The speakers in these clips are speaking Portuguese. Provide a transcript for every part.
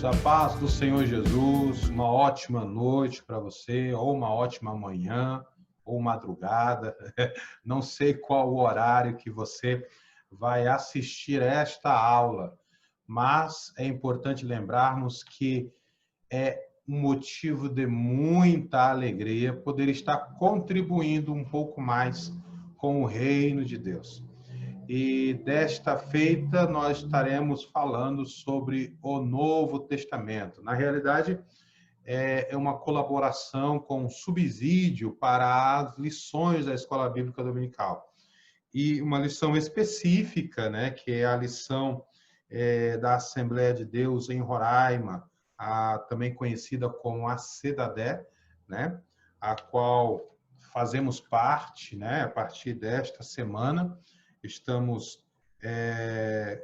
a paz do Senhor Jesus, uma ótima noite para você, ou uma ótima manhã, ou madrugada. Não sei qual o horário que você vai assistir esta aula, mas é importante lembrarmos que é um motivo de muita alegria poder estar contribuindo um pouco mais com o reino de Deus. E desta feita nós estaremos falando sobre o Novo Testamento. Na realidade, é uma colaboração com subsídio para as lições da Escola Bíblica Dominical. E uma lição específica, né, que é a lição da Assembleia de Deus em Roraima, também conhecida como a CEDADé, né, a qual fazemos parte, né, a partir desta semana. Estamos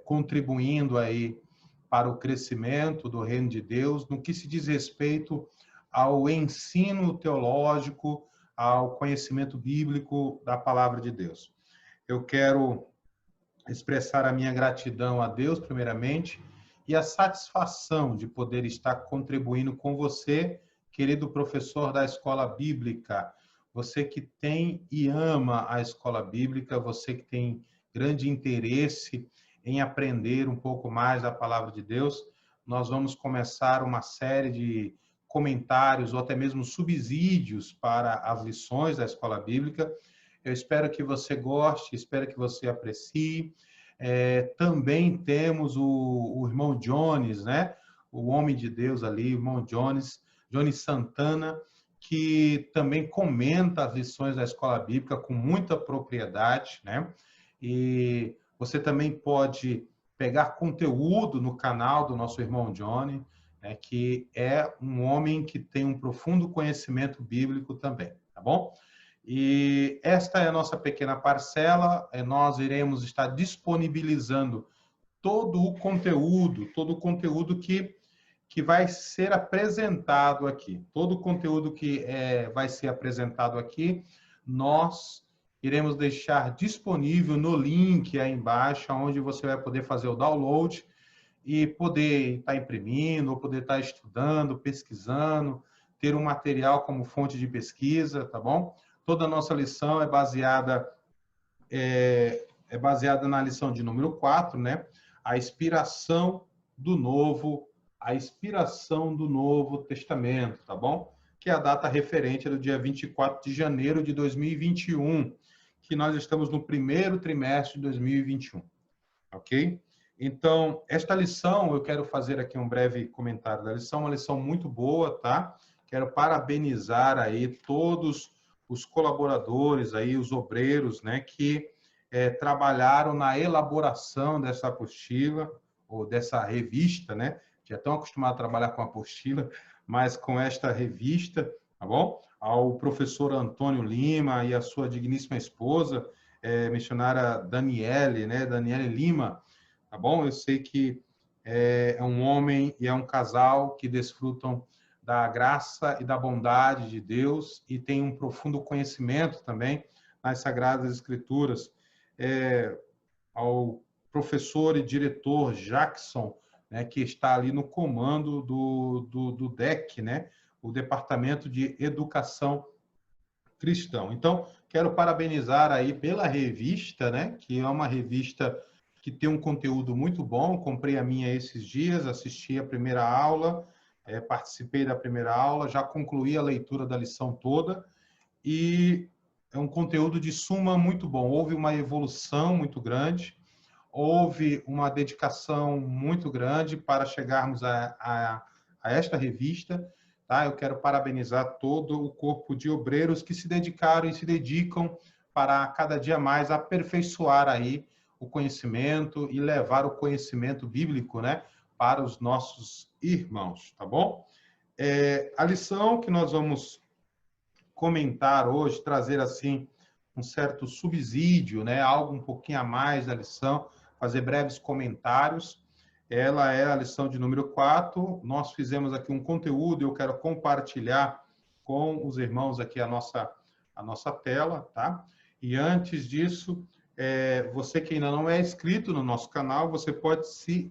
contribuindo aí para o crescimento do reino de Deus no que se diz respeito ao ensino teológico, ao conhecimento bíblico da palavra de Deus. Eu quero expressar a minha gratidão a Deus, primeiramente, e a satisfação de poder estar contribuindo com você, querido professor da Escola Bíblica, você que tem e ama a Escola Bíblica, você que tem grande interesse em aprender um pouco mais da palavra de Deus. Nós vamos começar uma série de comentários ou até mesmo subsídios para as lições da Escola Bíblica. Eu espero que você goste, espero que você aprecie. Também temos o irmão Jones, né? O homem de Deus ali, o irmão Jones Santana, que também comenta as lições da Escola Bíblica com muita propriedade, né? E você também pode pegar conteúdo no canal do nosso irmão Johnny, né, que é um homem que tem um profundo conhecimento bíblico também, tá bom? E esta é a nossa pequena parcela, nós iremos estar disponibilizando todo o conteúdo que vai ser apresentado aqui. Todo o conteúdo que vai ser apresentado aqui, nós iremos deixar disponível no link aí embaixo, onde você vai poder fazer o download e poder estar imprimindo, ou poder estar estudando, pesquisando, ter um material como fonte de pesquisa, tá bom? Toda a nossa lição é baseada na lição de número 4, né? A inspiração do Novo Testamento, tá bom? Que é a data referente do dia 24 de janeiro de 2021, que nós estamos no primeiro trimestre de 2021, ok? Então, esta lição, eu quero fazer aqui um breve comentário da lição, uma lição muito boa, tá? Quero parabenizar aí todos os colaboradores aí, os obreiros, né, que trabalharam na elaboração dessa apostila, ou dessa revista, né? Já estão acostumados a trabalhar com apostila, mas com esta revista, tá bom? Ao professor Antônio Lima e a sua digníssima esposa, missionária Daniele, né? Daniele Lima, tá bom? Eu sei que é um homem e é um casal que desfrutam da graça e da bondade de Deus e tem um profundo conhecimento também nas Sagradas Escrituras. Ao professor e diretor Jackson, né, que está ali no comando do DEC, né, o Departamento de Educação Cristão. Então, quero parabenizar aí pela revista, né, que é uma revista que tem um conteúdo muito bom. Comprei a minha esses dias, assisti a primeira aula, participei da primeira aula, já concluí a leitura da lição toda e é um conteúdo de suma muito bom. Houve uma evolução muito grande, houve uma dedicação muito grande para chegarmos a esta revista. Tá? Eu quero parabenizar todo o corpo de obreiros que se dedicaram e se dedicam para cada dia mais aperfeiçoar aí o conhecimento e levar o conhecimento bíblico, né, para os nossos irmãos, tá bom? A lição que nós vamos comentar hoje, trazer assim um certo subsídio, né, algo um pouquinho a mais da lição, fazer breves comentários. Ela é a lição de número 4. Nós fizemos aqui um conteúdo, eu quero compartilhar com os irmãos aqui a nossa tela, tá? E antes disso, você que ainda não é inscrito no nosso canal, você pode se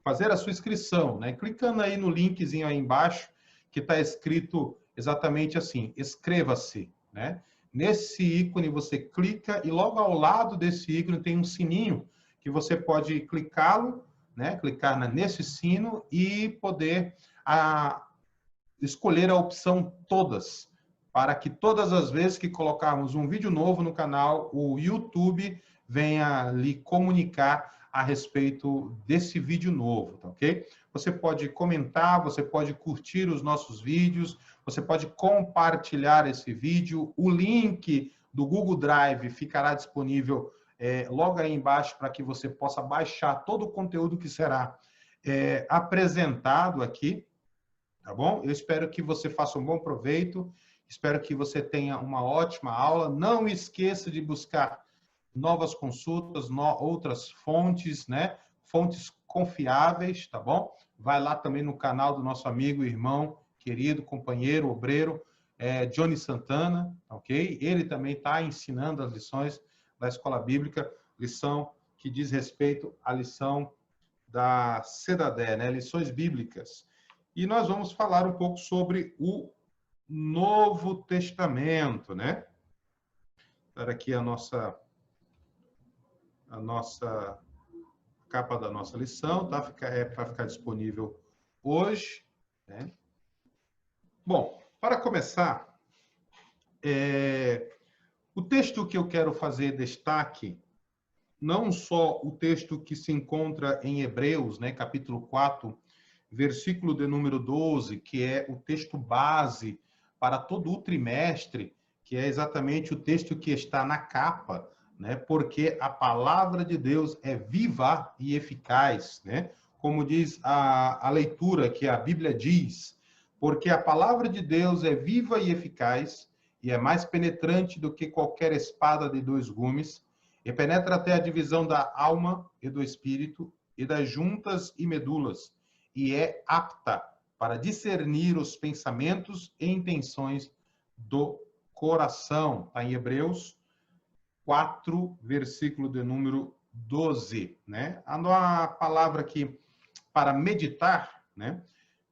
fazer a sua inscrição, né? Clicando aí no linkzinho aí embaixo, que está escrito exatamente assim, inscreva-se, né? Nesse ícone você clica e logo ao lado desse ícone tem um sininho que você pode clicá-lo, né? Clicar nesse sino e poder escolher a opção todas, para que todas as vezes que colocarmos um vídeo novo no canal, o YouTube venha lhe comunicar a respeito desse vídeo novo, tá ok? Você pode comentar, você pode curtir os nossos vídeos, você pode compartilhar esse vídeo, o link do Google Drive ficará disponível logo aí embaixo para que você possa baixar todo o conteúdo que será apresentado aqui, tá bom? Eu espero que você faça um bom proveito, espero que você tenha uma ótima aula. Não esqueça de buscar novas consultas, outras fontes, né? Fontes confiáveis, tá bom? Vai lá também no canal do nosso amigo, irmão, querido, companheiro, obreiro, Johnny Santana, ok? Ele também está ensinando as lições da Escola Bíblica, lição que diz respeito à lição da CEDADé, né? Lições bíblicas. E nós vamos falar um pouco sobre o Novo Testamento, né? Para aqui a nossa capa da nossa lição, tá? Para ficar disponível hoje, né? Bom, para começar, o texto que eu quero fazer destaque, não só o texto que se encontra em Hebreus, né, capítulo 4, versículo de número 12, que é o texto base para todo o trimestre, que é exatamente o texto que está na capa, né? Porque a palavra de Deus é viva e eficaz, né? Como diz a leitura que a Bíblia diz, porque a palavra de Deus é viva e eficaz e é mais penetrante do que qualquer espada de dois gumes, e penetra até a divisão da alma e do espírito e das juntas e medulas, e é apta para discernir os pensamentos e intenções do coração. Está em Hebreus 4, versículo de número 12, né? A palavra aqui para meditar, né?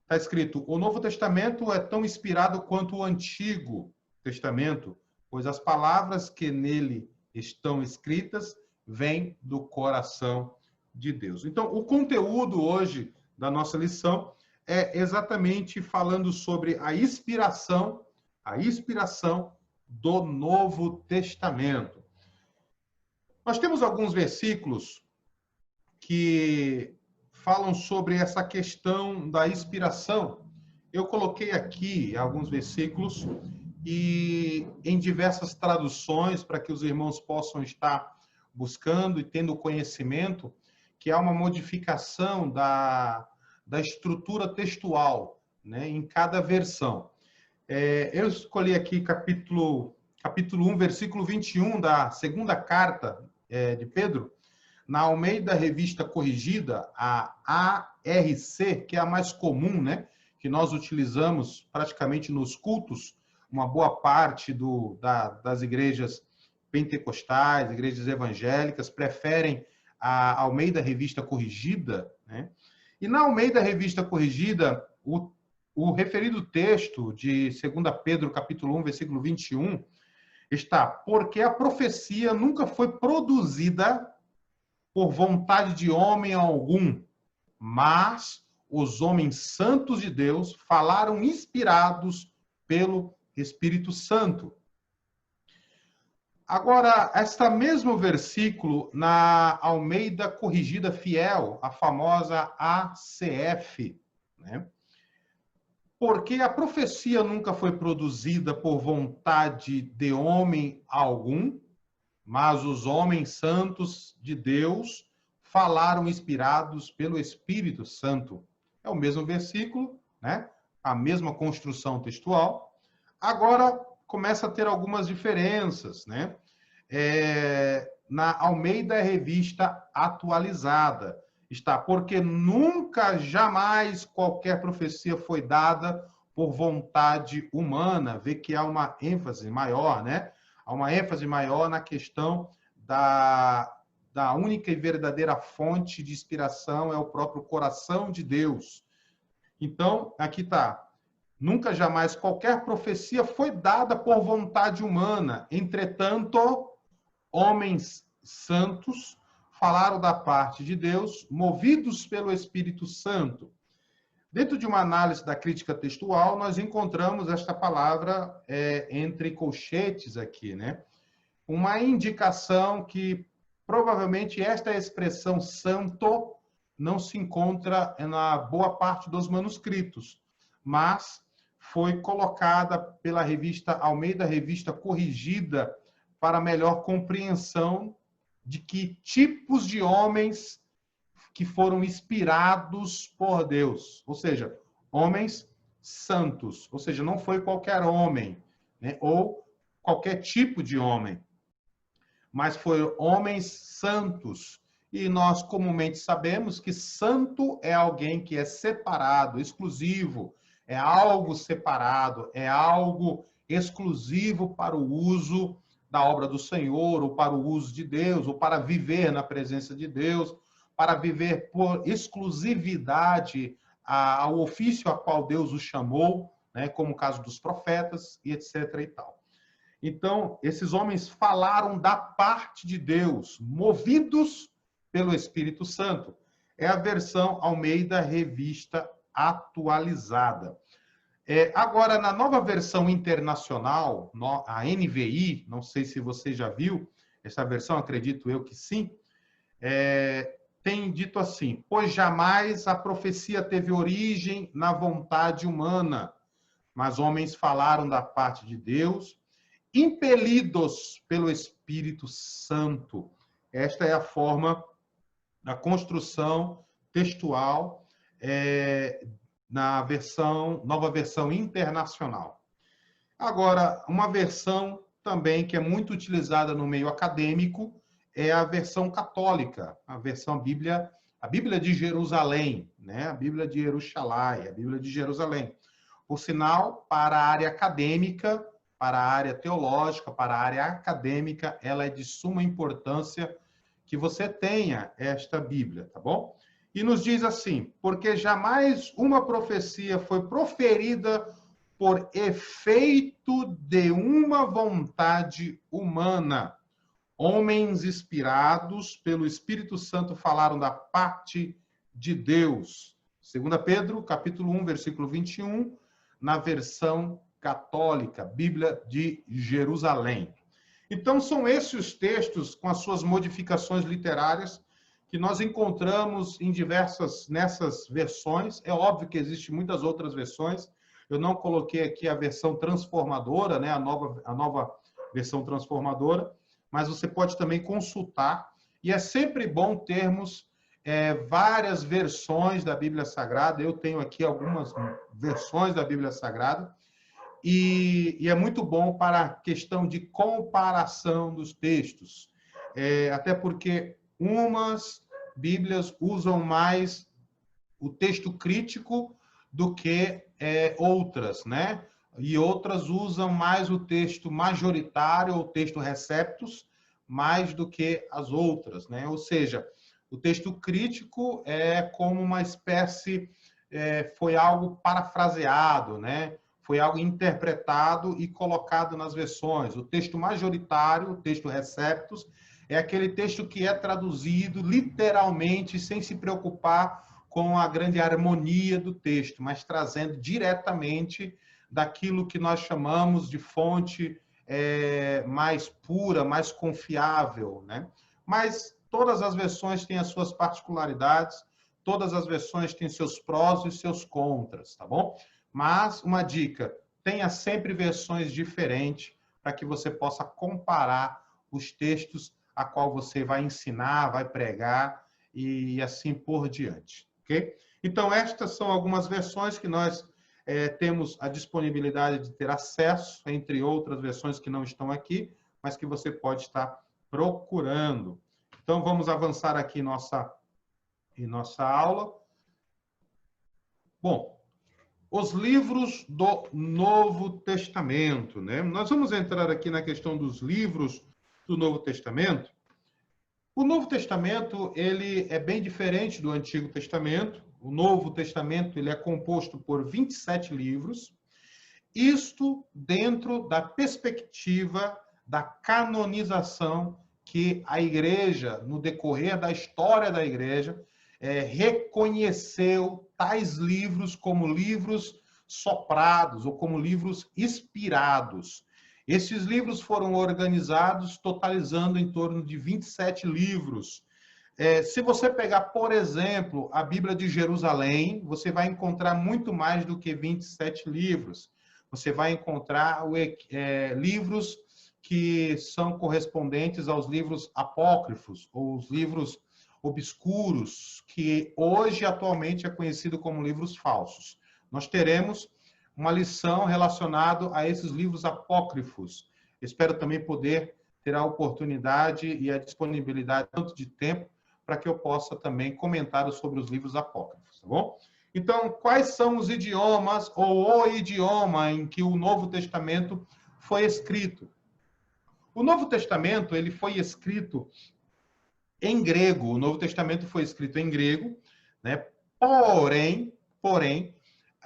Está escrito: o Novo Testamento é tão inspirado quanto o Antigo Testamento, pois as palavras que nele estão escritas vêm do coração de Deus. Então, o conteúdo hoje da nossa lição é exatamente falando sobre a inspiração do Novo Testamento. Nós temos alguns versículos que falam sobre essa questão da inspiração. Eu coloquei aqui alguns versículos e em diversas traduções para que os irmãos possam estar buscando e tendo conhecimento, que há uma modificação da estrutura textual, né, em cada versão. Eu escolhi aqui capítulo 1, versículo 21 da segunda carta de Pedro, na Almeida Revista Corrigida, a ARC, que é a mais comum, né, que nós utilizamos praticamente nos cultos, uma boa parte das igrejas pentecostais, igrejas evangélicas, preferem a Almeida Revista Corrigida, né? E na Almeida Revista Corrigida, o referido texto de 2 Pedro, capítulo 1, versículo 21, está: porque a profecia nunca foi produzida por vontade de homem algum, mas os homens santos de Deus falaram inspirados pelo Espírito Santo. Agora, este mesmo versículo, na Almeida Corrigida Fiel, a famosa ACF, né? Porque a profecia nunca foi produzida por vontade de homem algum, mas os homens santos de Deus falaram inspirados pelo Espírito Santo. É o mesmo versículo, né? A mesma construção textual. Agora começa a ter algumas diferenças, né? Na Almeida Revista Atualizada está: porque nunca, jamais qualquer profecia foi dada por vontade humana. Vê que há uma ênfase maior, né? Há uma ênfase maior na questão da da única e verdadeira fonte de inspiração é o próprio coração de Deus. Então, aqui está. Nunca jamais qualquer profecia foi dada por vontade humana. Entretanto, homens santos falaram da parte de Deus, movidos pelo Espírito Santo. Dentro de uma análise da crítica textual, nós encontramos esta palavra entre colchetes aqui, né? Uma indicação que provavelmente esta expressão santo não se encontra na boa parte dos manuscritos, mas foi colocada pela revista Almeida, revista corrigida, para melhor compreensão de que tipos de homens que foram inspirados por Deus, ou seja, homens santos, ou seja, não foi qualquer homem, né? Ou qualquer tipo de homem, mas foram homens santos. E nós comumente sabemos que santo é alguém que é separado, exclusivo, é algo separado, é algo exclusivo para o uso da obra do Senhor, ou para o uso de Deus, ou para viver na presença de Deus, para viver por exclusividade ao ofício a qual Deus o chamou, né, como o caso dos profetas, e etc. e tal. Então, esses homens falaram da parte de Deus, movidos pelo Espírito Santo. É a versão Almeida Revista Atualizada. Agora, na nova versão internacional, a NVI, não sei se você já viu essa versão, acredito eu que sim, tem dito assim: pois jamais a profecia teve origem na vontade humana, mas homens falaram da parte de Deus, impelidos pelo Espírito Santo. Esta é a forma da construção textual na nova versão internacional. Agora, uma versão também que é muito utilizada no meio acadêmico é a versão católica, a Bíblia de Jerusalém, né? A Bíblia de Jerusalém, a Bíblia de Jerusalém. Por sinal, para a área acadêmica, para a área teológica, para a área acadêmica, ela é de suma importância que você tenha esta Bíblia, tá bom? E nos diz assim: porque jamais uma profecia foi proferida por efeito de uma vontade humana. Homens inspirados pelo Espírito Santo falaram da parte de Deus. 2 Pedro, capítulo 1, versículo 21, na versão católica, Bíblia de Jerusalém. Então, são esses os textos, com as suas modificações literárias, que nós encontramos nessas versões. É óbvio que existem muitas outras versões. Eu não coloquei aqui a versão transformadora, né? a nova versão transformadora, mas você pode também consultar. E é sempre bom termos várias versões da Bíblia Sagrada. Eu tenho aqui algumas versões da Bíblia Sagrada. E é muito bom para a questão de comparação dos textos. Até porque umas Bíblias usam mais o texto crítico do que outras, né? E outras usam mais o texto majoritário, ou texto receptus, mais do que as outras, né? Ou seja, o texto crítico é como uma espécie, foi algo parafraseado, né? Foi algo interpretado e colocado nas versões. O texto majoritário, o texto receptus, é aquele texto que é traduzido literalmente, sem se preocupar com a grande harmonia do texto, mas trazendo diretamente daquilo que nós chamamos de fonte mais pura, mais confiável, né? Mas todas as versões têm as suas particularidades, todas as versões têm seus prós e seus contras, tá bom? Mas uma dica: tenha sempre versões diferentes para que você possa comparar os textos a qual você vai ensinar, vai pregar e assim por diante, ok? Então, estas são algumas versões que nós temos a disponibilidade de ter acesso, entre outras versões que não estão aqui, mas que você pode estar procurando. Então, vamos avançar aqui em nossa aula. Bom, os livros do Novo Testamento, né? Nós vamos entrar aqui na questão dos livros do Novo Testamento, O Novo Testamento, ele é bem diferente do Antigo Testamento. O Novo Testamento, ele é composto por 27 livros. Isto dentro da perspectiva da canonização que a igreja, no decorrer da história da igreja, reconheceu tais livros como livros soprados ou como livros inspirados. Esses livros foram organizados, totalizando em torno de 27 livros. Se você pegar, por exemplo, a Bíblia de Jerusalém, você vai encontrar muito mais do que 27 livros. Você vai encontrar livros que são correspondentes aos livros apócrifos, ou os livros obscuros, que hoje, atualmente, é conhecido como livros falsos. Nós teremos uma lição relacionada a esses livros apócrifos. Espero também poder ter a oportunidade e a disponibilidade tanto de tempo para que eu possa também comentar sobre os livros apócrifos, tá bom? Então, quais são os idiomas ou o idioma em que o Novo Testamento foi escrito? O Novo Testamento, ele foi escrito em grego. O Novo Testamento foi escrito em grego, né? Porém,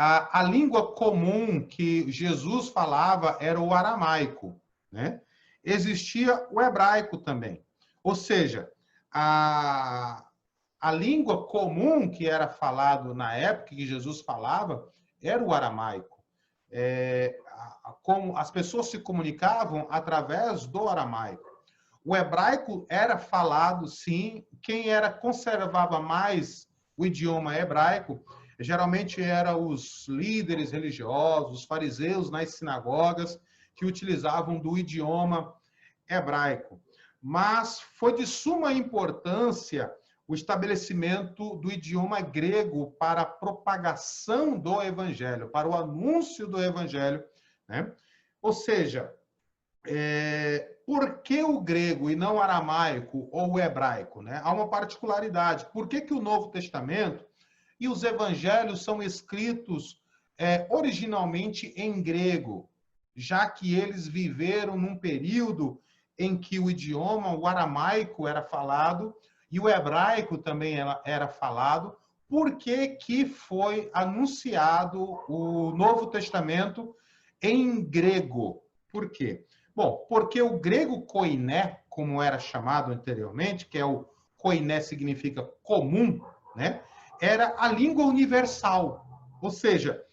a língua comum que Jesus falava era o aramaico, né? Existia o hebraico também. Ou seja, a língua comum que era falado na época que Jesus falava era o aramaico. Como as pessoas se comunicavam através do aramaico. O hebraico era falado, sim. Quem conservava mais o idioma hebraico, geralmente eram os líderes religiosos, os fariseus nas sinagogas, que utilizavam do idioma hebraico. Mas foi de suma importância o estabelecimento do idioma grego para a propagação do evangelho, para o anúncio do evangelho, né? Ou seja, por que o grego e não o aramaico ou o hebraico, né? Há uma particularidade. Por que o Novo Testamento e os evangelhos são escritos originalmente em grego, já que eles viveram num período em que o idioma, o aramaico, era falado e o hebraico também era falado? Por que foi anunciado o Novo Testamento em grego? Por quê? Bom, porque o grego koiné, como era chamado anteriormente, que koiné significa comum, né? Era a língua universal. Ou seja,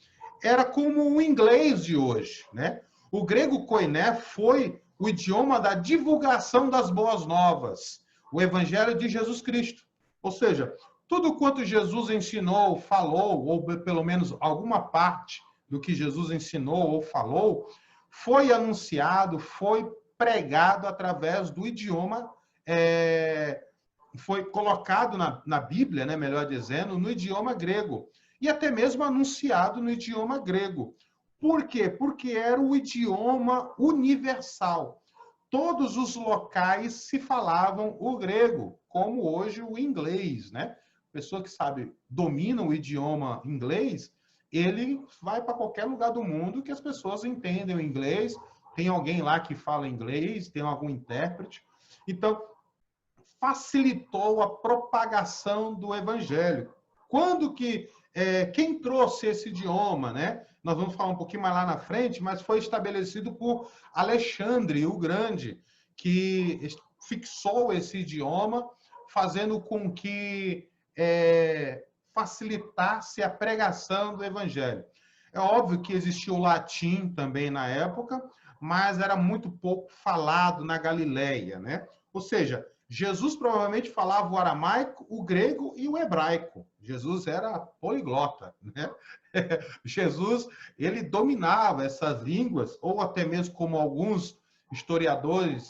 era como o inglês de hoje, né? O grego koiné foi o idioma da divulgação das boas novas, o evangelho de Jesus Cristo. Ou seja, tudo quanto Jesus ensinou, falou, ou pelo menos alguma parte do que Jesus ensinou ou falou, foi anunciado, foi pregado através do idioma, foi colocado na Bíblia, né, melhor dizendo, no idioma grego. E até mesmo anunciado no idioma grego. Por quê? Porque era o idioma universal. Todos os locais se falavam o grego, como hoje o inglês, né? A pessoa que domina o idioma inglês, ele vai para qualquer lugar do mundo que as pessoas entendem o inglês, tem alguém lá que fala inglês, tem algum intérprete. Então, facilitou a propagação do evangelho. Quando que quem trouxe esse idioma, né? Nós vamos falar um pouquinho mais lá na frente, mas foi estabelecido por Alexandre o Grande, que fixou esse idioma, fazendo com que facilitasse a pregação do evangelho. É óbvio que existia o latim também na época, mas era muito pouco falado na Galileia, né? Ou seja, Jesus provavelmente falava o aramaico, o grego e o hebraico. Jesus era poliglota, né? Jesus, ele dominava essas línguas, ou até mesmo como alguns historiadores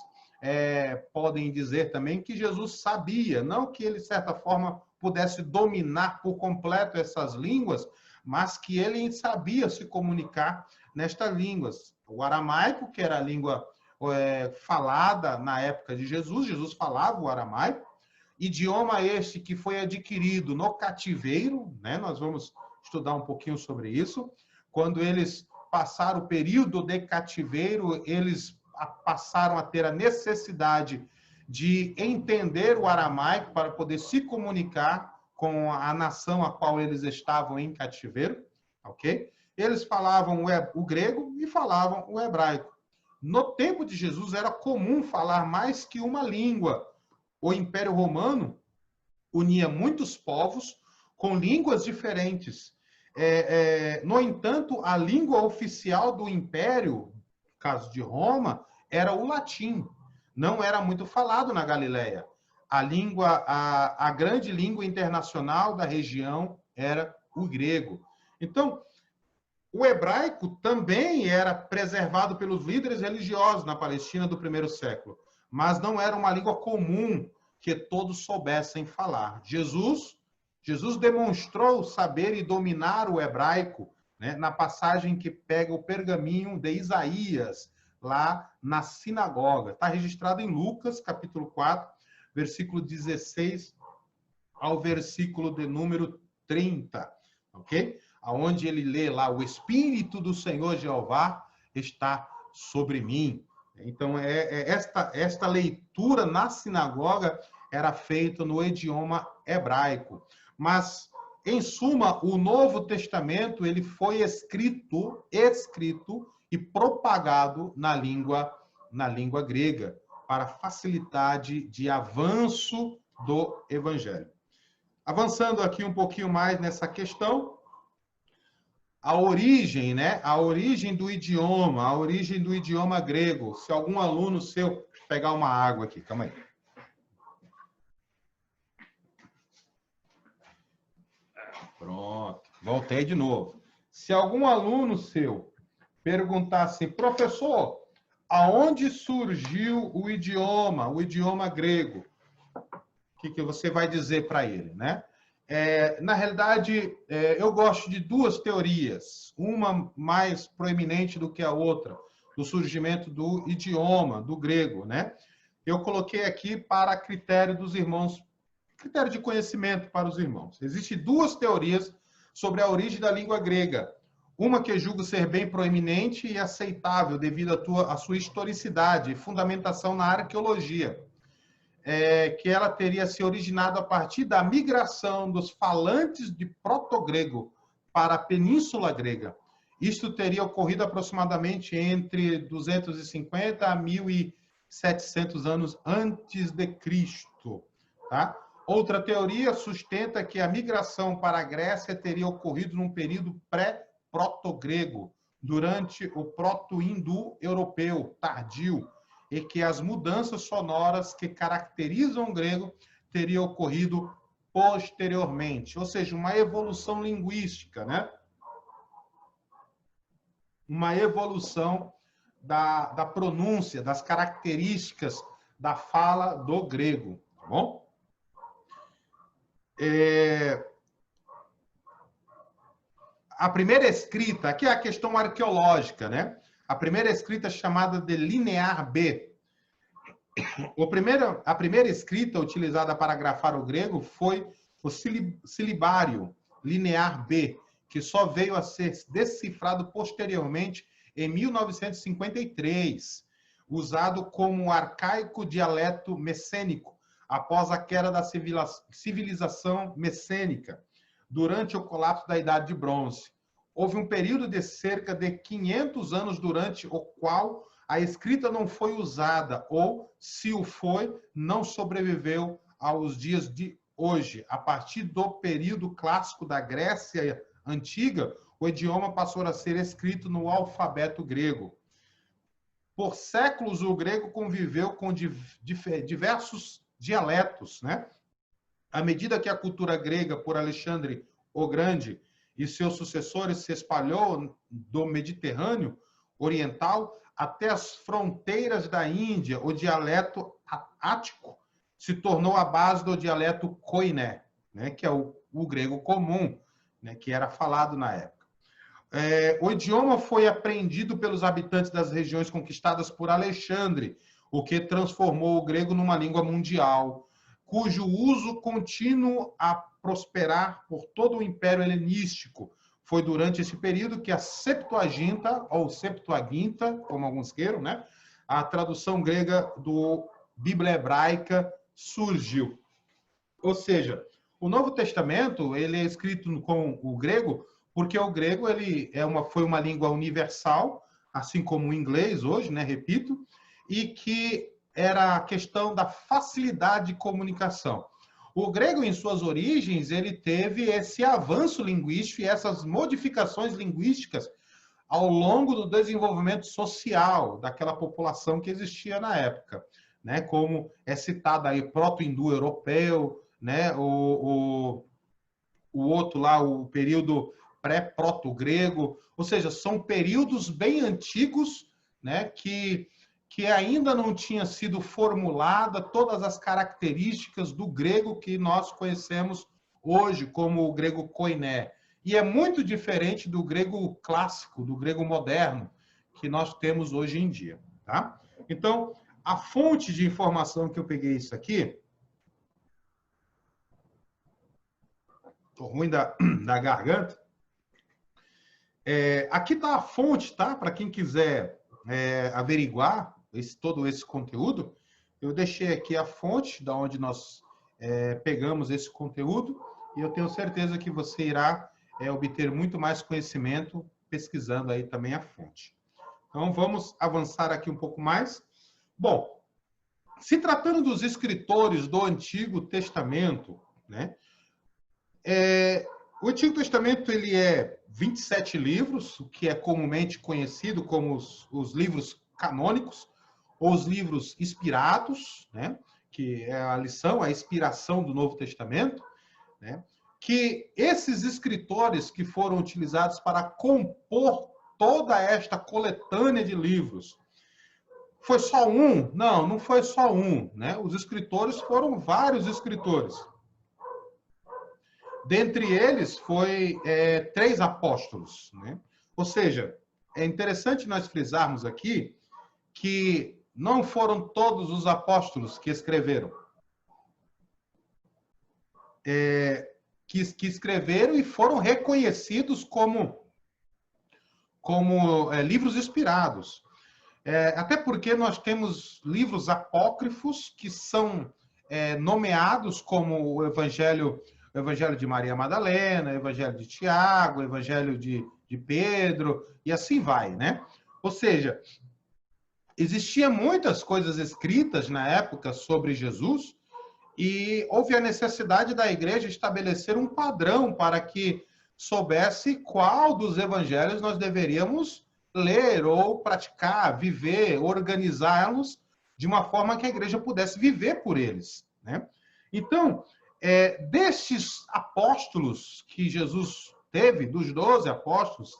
podem dizer também, que Jesus sabia, não que ele, de certa forma, pudesse dominar por completo essas línguas, mas que ele sabia se comunicar nestas línguas. O aramaico, que era a língua falada na época de Jesus, Jesus falava o aramaico, idioma este que foi adquirido no cativeiro, né? Nós vamos estudar um pouquinho sobre isso. Quando eles passaram o período de cativeiro, eles passaram a ter a necessidade de entender o aramaico para poder se comunicar com a nação a qual eles estavam em cativeiro, ok? Eles falavam o grego e falavam o hebraico. No tempo de Jesus era comum falar mais que uma língua. O Império Romano unia muitos povos com línguas diferentes. No entanto, a língua oficial do Império, no caso de Roma, era o latim. Não era muito falado na Galileia. A grande língua internacional da região era o grego. Então, o hebraico também era preservado pelos líderes religiosos na Palestina do primeiro século, mas não era uma língua comum que todos soubessem falar. Jesus demonstrou saber e dominar o hebraico, né, na passagem que pega o pergaminho de Isaías, lá na sinagoga. Está registrado em Lucas, capítulo 4, versículo 16 ao versículo de número 30, ok? Onde ele lê lá, o Espírito do Senhor Jeová está sobre mim. Então, esta leitura na sinagoga era feita no idioma hebraico. Mas, em suma, o Novo Testamento ele foi escrito e propagado na língua grega, para facilidade de avanço do Evangelho. Avançando aqui um pouquinho mais nessa questão, a origem, né? A origem do idioma grego. Se algum aluno seu pegar uma água aqui, calma aí. Pronto, voltei de novo. Se algum aluno seu perguntar assim, professor, aonde surgiu o idioma grego? O que você vai dizer para ele, né? Na realidade, eu gosto de duas teorias, uma mais proeminente do que a outra, do surgimento do idioma, do grego, né? Eu coloquei aqui para critério dos irmãos, critério de conhecimento para os irmãos. Existem duas teorias sobre a origem da língua grega. Uma que eu julgo ser bem proeminente e aceitável devido à sua historicidade e fundamentação na arqueologia. Que ela teria se originado a partir da migração dos falantes de proto-grego para a Península Grega. Isto teria ocorrido aproximadamente entre 250 a 1700 anos antes de Cristo. Tá? Outra teoria sustenta que a migração para a Grécia teria ocorrido num período pré-proto-grego, durante o proto-indo-europeu tardio, e que as mudanças sonoras que caracterizam o grego teriam ocorrido posteriormente, ou seja, uma evolução linguística, né? Uma evolução da pronúncia, das características da fala do grego, tá bom? A primeira escrita, aqui é a questão arqueológica, né? A primeira escrita chamada de Linear B. A primeira escrita utilizada para grafar o grego foi o silibário Linear B, que só veio a ser decifrado posteriormente em 1953, usado como arcaico dialeto messênico, após a queda da civilização messênica, durante o colapso da Idade de Bronze. Houve um período de cerca de 500 anos durante o qual a escrita não foi usada, ou, se o foi, não sobreviveu aos dias de hoje. A partir do período clássico da Grécia Antiga, o idioma passou a ser escrito no alfabeto grego. Por séculos, o grego conviveu com diversos dialetos, né? À medida que a cultura grega, por Alexandre o Grande e seus sucessores, se espalhou do Mediterrâneo Oriental até as fronteiras da Índia, o dialeto ático se tornou a base do dialeto koiné, né, que é o grego comum, né, que era falado na época. O idioma foi aprendido pelos habitantes das regiões conquistadas por Alexandre, o que transformou o grego numa língua mundial, cujo uso contínuo a prosperar por todo o Império Helenístico. Foi durante esse período que a Septuaginta, ou Septuaginta, como alguns queiram, né? A tradução grega do Bíblia hebraica surgiu. Ou seja, o Novo Testamento ele é escrito com o grego, porque o grego foi uma língua universal, assim como o inglês hoje, né, repito, e que era a questão da facilidade de comunicação. O grego, em suas origens, ele teve esse avanço linguístico e essas modificações linguísticas ao longo do desenvolvimento social daquela população que existia na época, né? Como é citado aí proto-indo-europeu, né? O outro lá, o período pré-proto-grego, ou seja, são períodos bem antigos, né? Que ainda não tinha sido formulada todas as características do grego que nós conhecemos hoje como o grego koiné. E é muito diferente do grego clássico, do grego moderno, que nós temos hoje em dia. Tá? Então, a fonte de informação que eu peguei isso aqui, tô ruim da garganta, aqui está a fonte, tá? Para quem quiser averiguar todo esse conteúdo, eu deixei aqui a fonte da onde nós pegamos esse conteúdo e eu tenho certeza que você irá obter muito mais conhecimento pesquisando aí também a fonte. Então, vamos avançar aqui um pouco mais. Bom, se tratando dos escritores do Antigo Testamento, né? O Antigo Testamento ele é 27 livros, o que é comumente conhecido como os livros canônicos, ou os livros inspirados, né? Que é a lição, a inspiração do Novo Testamento, né? Que esses escritores que foram utilizados para compor toda esta coletânea de livros, foi só um? Não, não foi só um, né? Os escritores foram vários escritores. Dentre eles, foi 3 apóstolos, né? Ou seja, é interessante nós frisarmos aqui que não foram todos os apóstolos que escreveram. Que escreveram e foram reconhecidos como livros inspirados. Até porque nós temos livros apócrifos que são nomeados como o Evangelho de Maria Madalena, o Evangelho de Tiago, o Evangelho de Pedro, e assim vai, né? Ou seja, existiam muitas coisas escritas na época sobre Jesus e houve a necessidade da igreja estabelecer um padrão para que soubesse qual dos evangelhos nós deveríamos ler ou praticar, viver, organizá-los de uma forma que a igreja pudesse viver por eles, né? Então, destes apóstolos que Jesus teve, dos 12 apóstolos,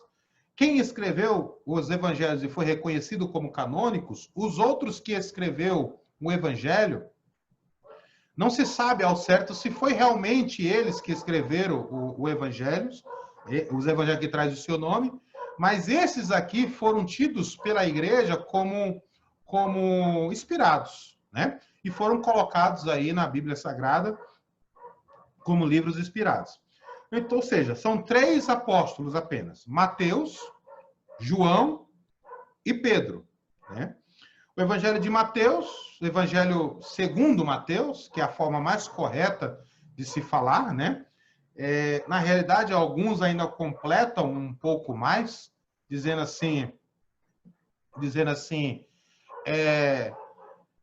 quem escreveu os evangelhos e foi reconhecido como canônicos, os outros que escreveu o evangelho, não se sabe ao certo se foi realmente eles que escreveram os evangelhos que traz o seu nome, mas esses aqui foram tidos pela igreja como inspirados, né? E foram colocados aí na Bíblia Sagrada como livros inspirados. Então, ou seja, são 3 apóstolos apenas: Mateus, João e Pedro, né? O Evangelho de Mateus, o Evangelho segundo Mateus, que é a forma mais correta de se falar, né? Na realidade, alguns ainda completam um pouco mais, dizendo assim,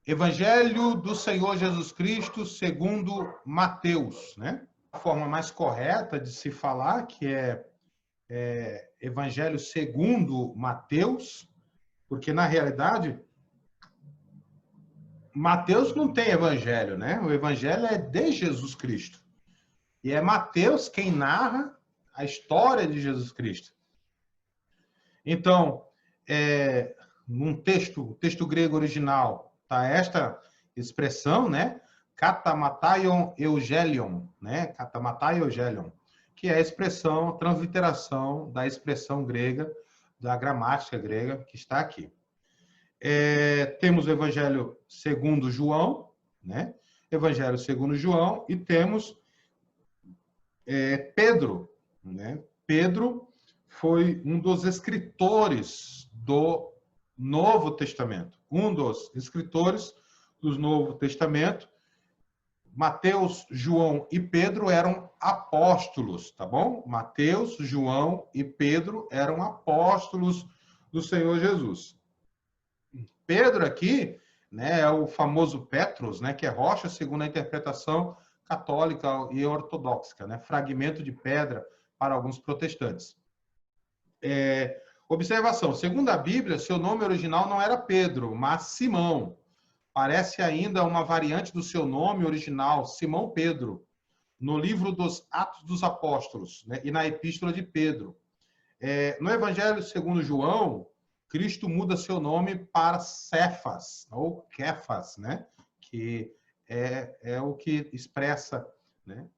Evangelho do Senhor Jesus Cristo segundo Mateus, né? A forma mais correta de se falar, que é Evangelho segundo Mateus, porque na realidade Mateus não tem evangelho, né? O evangelho é de Jesus Cristo. E é Mateus quem narra a história de Jesus Cristo. Então, num texto grego original, tá esta expressão, né? Katamataion eugelion, né? Katamataion eugelion, que é a expressão, a transliteração da expressão grega, da gramática grega que está aqui. Temos o Evangelho segundo João, né? Evangelho segundo João, e temos Pedro, né? Pedro foi um dos escritores do Novo Testamento, um dos escritores do Novo Testamento, Mateus, João e Pedro eram apóstolos, tá bom? Mateus, João e Pedro eram apóstolos do Senhor Jesus. Pedro aqui, né, é o famoso Petros, né, que é rocha, segundo a interpretação católica e ortodoxa, né, fragmento de pedra para alguns protestantes. Observação, segundo a Bíblia, seu nome original não era Pedro, mas Simão. Parece ainda uma variante do seu nome original, Simão Pedro, no livro dos Atos dos Apóstolos, né, e na Epístola de Pedro. No Evangelho segundo João, Cristo muda seu nome para Cefas, ou Kefas, né, que é o que expressa, né,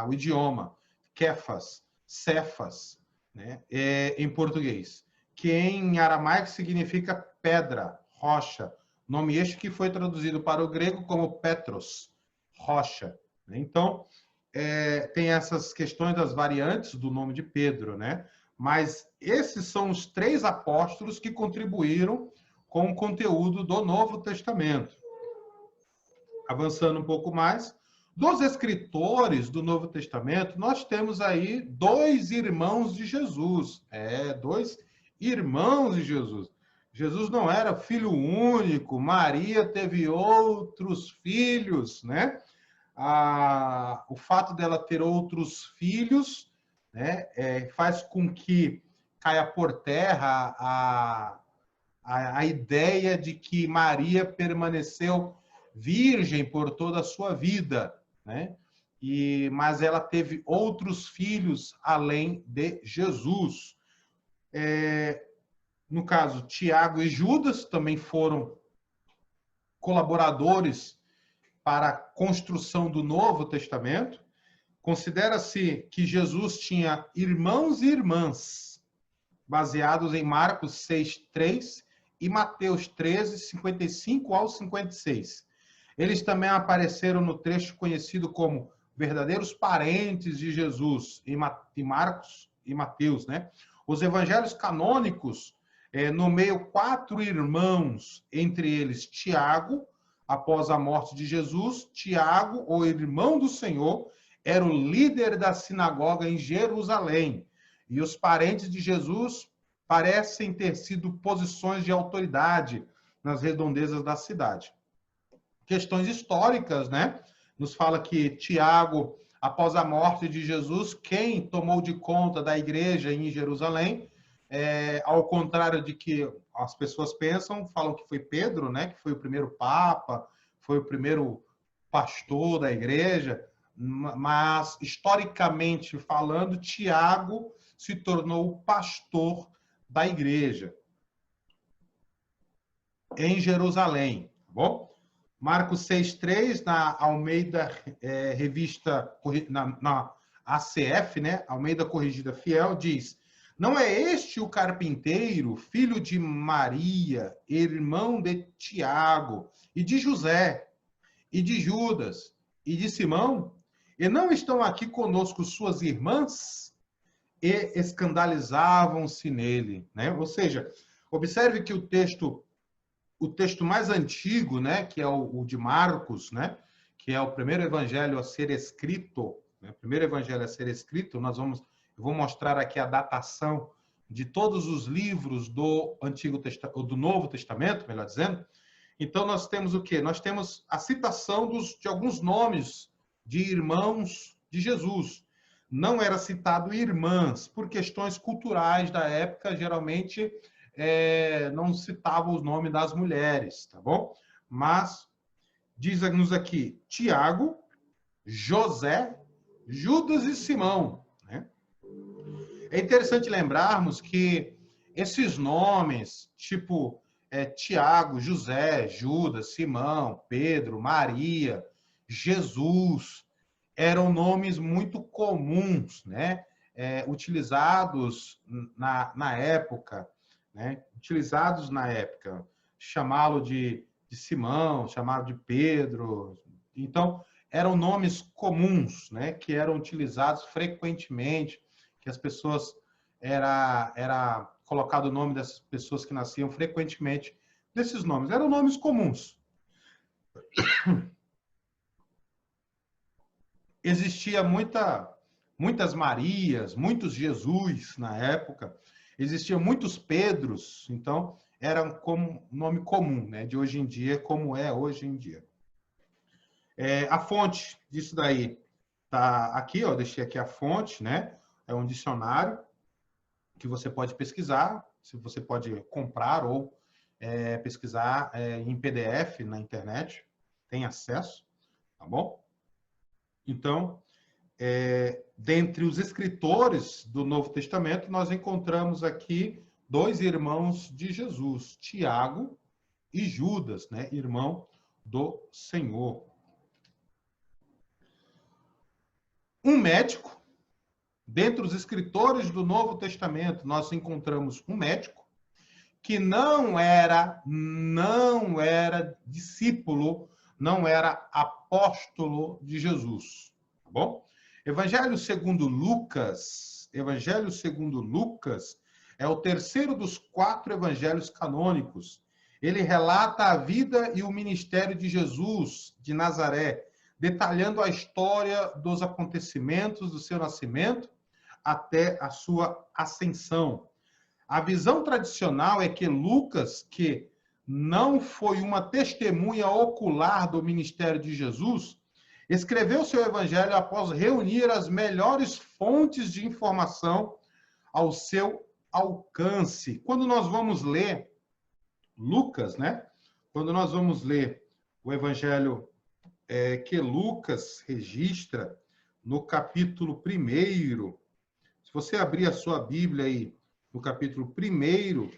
o idioma. Kefas, Cefas, né, em português, que em aramaico significa pedra, rocha, nome este que foi traduzido para o grego como Petros, rocha. Então, tem essas questões das variantes do nome de Pedro, né? Mas esses são os 3 apóstolos que contribuíram com o conteúdo do Novo Testamento. Avançando um pouco mais, dos escritores do Novo Testamento, nós temos aí 2 irmãos de Jesus. 2 irmãos de Jesus. Jesus não era filho único, Maria teve outros filhos, né? O fato dela ter outros filhos, né, faz com que caia por terra a ideia de que Maria permaneceu virgem por toda a sua vida, né? Mas ela teve outros filhos além de Jesus. No caso, Tiago e Judas também foram colaboradores para a construção do Novo Testamento. Considera-se que Jesus tinha irmãos e irmãs, baseados em Marcos 6:3 e Mateus 13:55 ao 56. Eles também apareceram no trecho conhecido como verdadeiros parentes de Jesus, em Marcos e Mateus, né? Os evangelhos canônicos nomeiam 4 irmãos, entre eles Tiago, após a morte de Jesus. Tiago, o irmão do Senhor, era o líder da sinagoga em Jerusalém. E os parentes de Jesus parecem ter sido posições de autoridade nas redondezas da cidade. Questões históricas, né? Nos fala que Tiago, após a morte de Jesus, quem tomou de conta da igreja em Jerusalém, ao contrário de que as pessoas pensam, falam que foi Pedro, né? Que foi o primeiro papa, foi o primeiro pastor da igreja, mas historicamente falando, Tiago se tornou o pastor da igreja em Jerusalém, tá bom? Marcos 6:3, na Almeida Revista, na ACF, né? Almeida Corrigida Fiel, diz: não é este o carpinteiro, filho de Maria, irmão de Tiago, e de José, e de Judas, e de Simão? E não estão aqui conosco suas irmãs? E escandalizavam-se nele, né? Ou seja, observe que o texto mais antigo, né, que é o de Marcos, né, que é o primeiro evangelho a ser escrito, né, o primeiro evangelho a ser escrito, eu vou mostrar aqui a datação de todos os livros do do Novo Testamento, melhor dizendo. Então nós temos o quê? Nós temos a citação de alguns nomes de irmãos de Jesus. Não era citado irmãs, por questões culturais da época, geralmente não citava os nomes das mulheres, tá bom? Mas diz-nos aqui Tiago, José, Judas e Simão, né? É interessante lembrarmos que esses nomes, tipo Tiago, José, Judas, Simão, Pedro, Maria, Jesus, eram nomes muito comuns, né? Utilizados na época, né? Utilizados na época, chamá-lo de Simão, chamá-lo de Pedro. Então, eram nomes comuns, né? Que eram utilizados frequentemente, que as pessoas era colocado o nome dessas pessoas que nasciam frequentemente desses nomes. Eram nomes comuns. Existia muitas Marias, muitos Jesus na época, existiam muitos Pedros, então era como nome comum, né, de hoje em dia, como é hoje em dia. A fonte disso daí tá aqui, ó, deixei aqui a fonte, né? É um dicionário que você pode pesquisar, se você pode comprar ou pesquisar em PDF na internet, tem acesso, tá bom? Então, dentre os escritores do Novo Testamento, nós encontramos aqui dois irmãos de Jesus, Tiago e Judas, né? Irmão do Senhor. Um médico, dentre os escritores do Novo Testamento, nós encontramos um médico que não era discípulo, não era apóstolo de Jesus, tá bom? Evangelho segundo Lucas é o terceiro dos 4 evangelhos canônicos. Ele relata a vida e o ministério de Jesus de Nazaré, detalhando a história dos acontecimentos do seu nascimento até a sua ascensão. A visão tradicional é que Lucas, que não foi uma testemunha ocular do ministério de Jesus, escreveu seu evangelho após reunir as melhores fontes de informação ao seu alcance. Quando nós vamos ler Lucas, né? Quando nós vamos ler o evangelho que Lucas registra no capítulo 1, se você abrir a sua Bíblia aí, no capítulo 1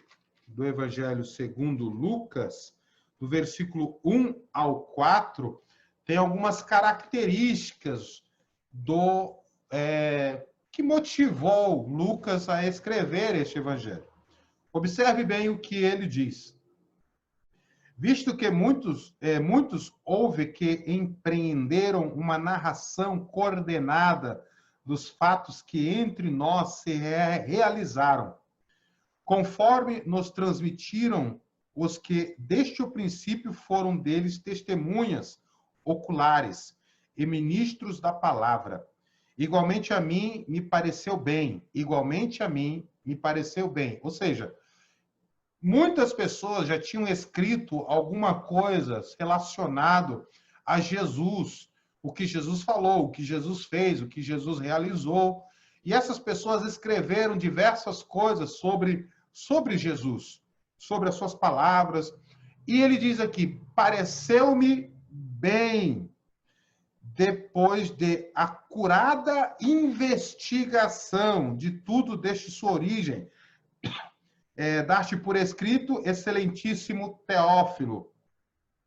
do Evangelho segundo Lucas, do versículo 1 ao 4, tem algumas características que motivou Lucas a escrever este Evangelho. Observe bem o que ele diz. Visto que muitos houve que empreenderam uma narração coordenada dos fatos que entre nós se realizaram, conforme nos transmitiram os que desde o princípio foram deles testemunhas oculares e ministros da palavra. Igualmente a mim me pareceu bem, Ou seja, muitas pessoas já tinham escrito alguma coisa relacionado a Jesus, o que Jesus falou, o que Jesus fez, o que Jesus realizou. E essas pessoas escreveram diversas coisas sobre Jesus, sobre as suas palavras. E ele diz aqui, pareceu-me bem, depois de acurada investigação de tudo desde sua origem, dar-te por escrito, excelentíssimo Teófilo,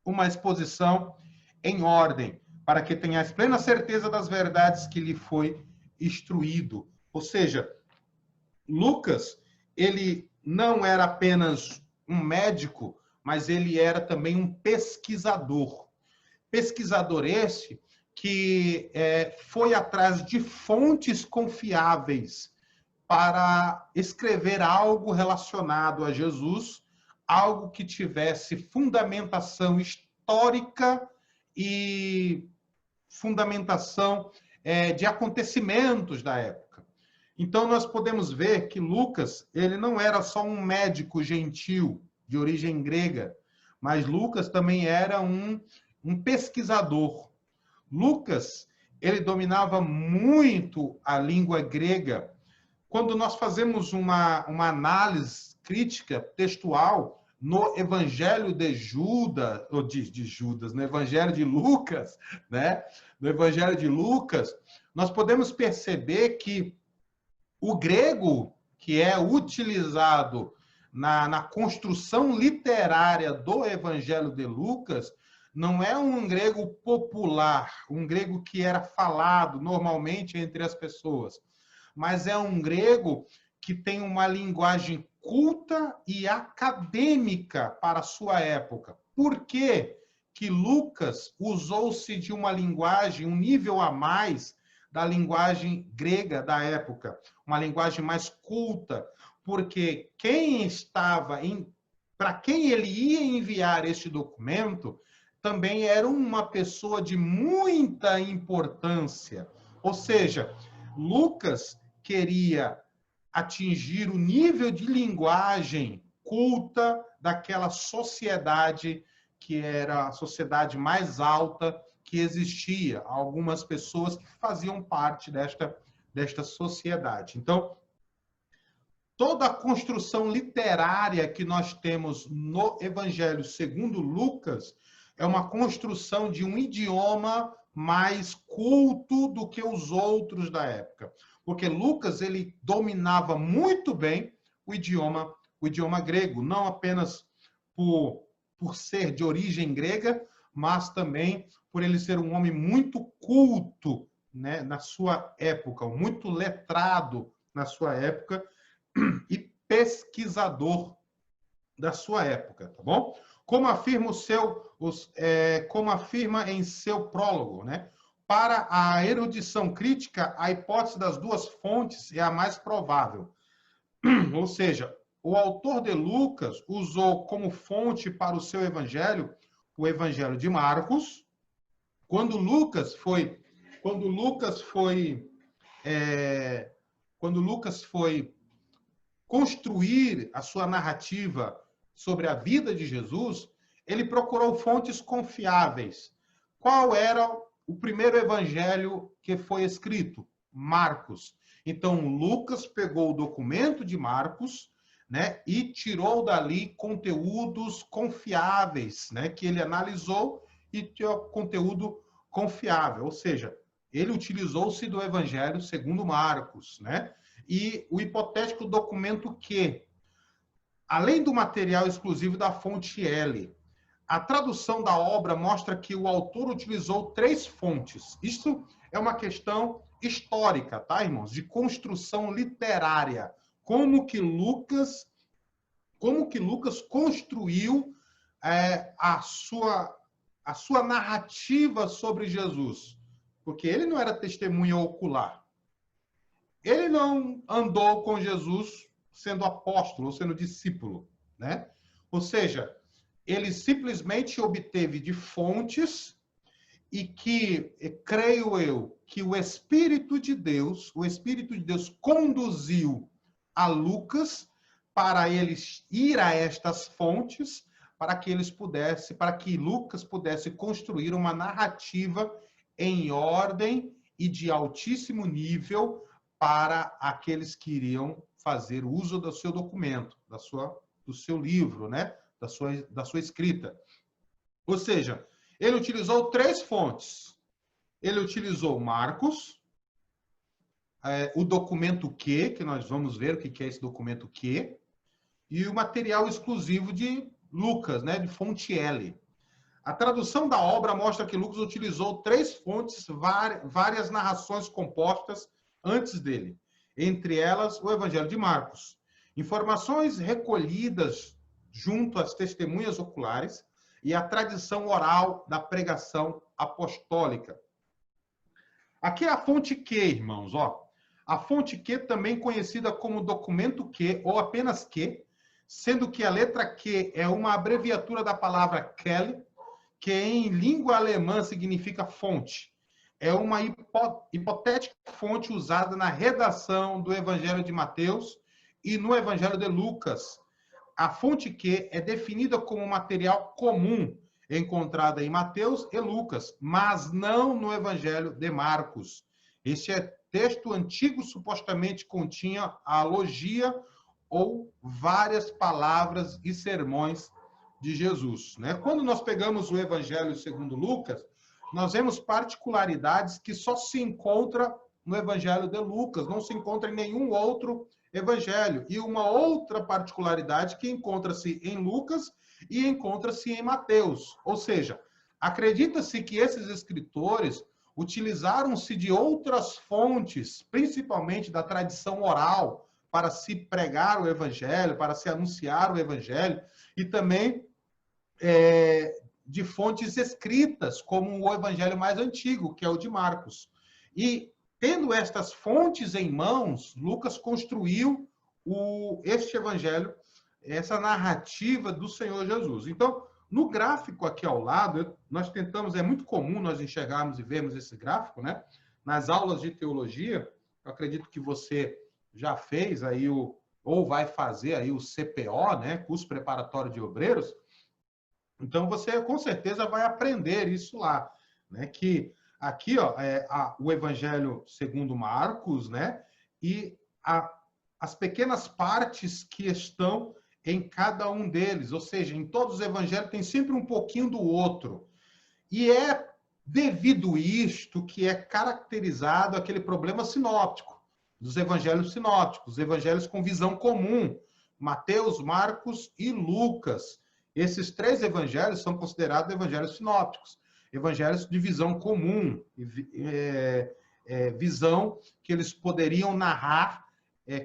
uma exposição em ordem, para que tenhas plena certeza das verdades que lhe foi instruído. Ou seja, Lucas, ele não era apenas um médico, mas ele era também um pesquisador. Pesquisador esse que foi atrás de fontes confiáveis para escrever algo relacionado a Jesus, algo que tivesse fundamentação histórica e fundamentação de acontecimentos da época. Então, nós podemos ver que Lucas, ele não era só um médico gentil de origem grega, mas Lucas também era um pesquisador. Lucas, ele dominava muito a língua grega. Quando nós fazemos uma análise crítica textual no Evangelho de Judas, ou de Judas, no Evangelho de Lucas, né? No Evangelho de Lucas, nós podemos perceber que o grego que é utilizado na construção literária do Evangelho de Lucas não é um grego popular, um grego que era falado normalmente entre as pessoas, mas é um grego que tem uma linguagem culta e acadêmica para a sua época. Por quê que Lucas usou-se de uma linguagem, um nível a mais da linguagem grega da época, uma linguagem mais culta? Porque para quem ele ia enviar este documento também era uma pessoa de muita importância. Ou seja, Lucas queria atingir o nível de linguagem culta daquela sociedade que era a sociedade mais alta que existia. Algumas pessoas que faziam parte desta sociedade. Então, toda a construção literária que nós temos no Evangelho segundo Lucas é uma construção de um idioma mais culto do que os outros da época. Porque Lucas ele dominava muito bem o idioma grego, não apenas por ser de origem grega, mas também por ele ser um homem muito culto, né, na sua época, muito letrado na sua época, e pesquisador da sua época, tá bom? Como afirma como afirma em seu prólogo, né? Para a erudição crítica, a hipótese das duas fontes é a mais provável. Ou seja, o autor de Lucas usou como fonte para o seu evangelho o Evangelho de Marcos. Quando Lucas foi construir a sua narrativa sobre a vida de Jesus, ele procurou fontes confiáveis. Qual era o primeiro evangelho que foi escrito? Marcos. Então, Lucas pegou o documento de Marcos, né, e tirou dali conteúdos confiáveis, né, que ele analisou e tinha conteúdo confiável. Ou seja, ele utilizou-se do evangelho segundo Marcos, né? E o hipotético documento Q, além do material exclusivo da fonte L. A tradução da obra mostra que o autor utilizou 3 fontes. Isso é uma questão histórica, tá, irmãos? De construção literária. Como que Lucas construiu a sua narrativa sobre Jesus? Porque ele não era testemunha ocular. Ele não andou com Jesus sendo apóstolo ou sendo discípulo, né? Ou seja, ele simplesmente obteve de fontes e que, creio eu, que o Espírito de Deus conduziu a Lucas para eles ir a estas fontes, para que Lucas pudesse construir uma narrativa em ordem e de altíssimo nível para aqueles que iriam fazer uso do seu documento, do seu livro, né? da sua escrita. Ou seja, ele utilizou 3 fontes. Ele utilizou Marcos, o documento Q, que nós vamos ver o que é esse documento Q, e o material exclusivo de Lucas, né? de fonte L. A tradução da obra mostra que Lucas utilizou 3 fontes, várias narrações compostas antes dele, entre elas o Evangelho de Marcos. Informações recolhidas junto às testemunhas oculares e a tradição oral da pregação apostólica. Aqui é a fonte Q, irmãos. Ó. A fonte Q, também conhecida como documento Q, ou apenas Q, sendo que a letra Q é uma abreviatura da palavra Quelle, que em língua alemã significa fonte. É uma hipotética fonte usada na redação do Evangelho de Mateus e no Evangelho de Lucas. A fonte Q é definida como material comum encontrada em Mateus e Lucas, mas não no Evangelho de Marcos. Este texto antigo supostamente continha a logia ou várias palavras e sermões de Jesus, né? Quando nós pegamos o Evangelho segundo Lucas, nós vemos particularidades que só se encontra no Evangelho de Lucas, não se encontra em nenhum outro evangelho. E uma outra particularidade que encontra-se em Lucas e encontra-se em Mateus. Ou seja, acredita-se que esses escritores utilizaram-se de outras fontes, principalmente da tradição oral, para se pregar o evangelho, para se anunciar o evangelho, e também de fontes escritas, como o evangelho mais antigo, que é o de Marcos. E, tendo estas fontes em mãos, Lucas construiu este evangelho, essa narrativa do Senhor Jesus. Então, No gráfico aqui ao lado, nós tentamos, é muito comum nós enxergarmos e vermos esse gráfico, né? Nas aulas de teologia, eu acredito que você já fez aí ou vai fazer aí o CPO, né? Curso Preparatório de Obreiros. Então, você com certeza vai aprender isso lá, né? Que aqui, ó, o Evangelho segundo Marcos, né? E as pequenas partes que estão em cada um deles, ou seja, em todos os evangelhos tem sempre um pouquinho do outro. E é devido isto que é caracterizado aquele problema sinóptico, dos evangelhos sinópticos, evangelhos com visão comum, Mateus, Marcos e Lucas. Esses três evangelhos são considerados evangelhos sinópticos, evangelhos de visão comum, visão que eles poderiam narrar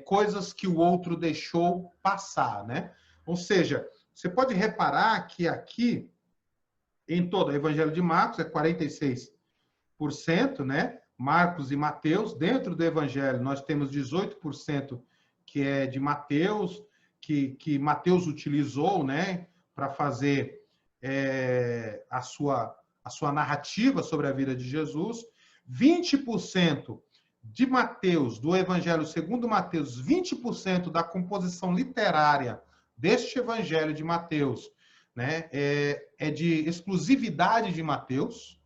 coisas que o outro deixou passar, né? Ou seja, você pode reparar que aqui, em todo o Evangelho de Marcos, é 46%, né? Marcos e Mateus. Dentro do Evangelho, nós temos 18% que é de Mateus, que Mateus utilizou, né? Para fazer a sua narrativa sobre a vida de Jesus. 20% de Mateus, do Evangelho segundo Mateus, 20% da composição literária deste Evangelho de Mateus, né, é de exclusividade de Mateus,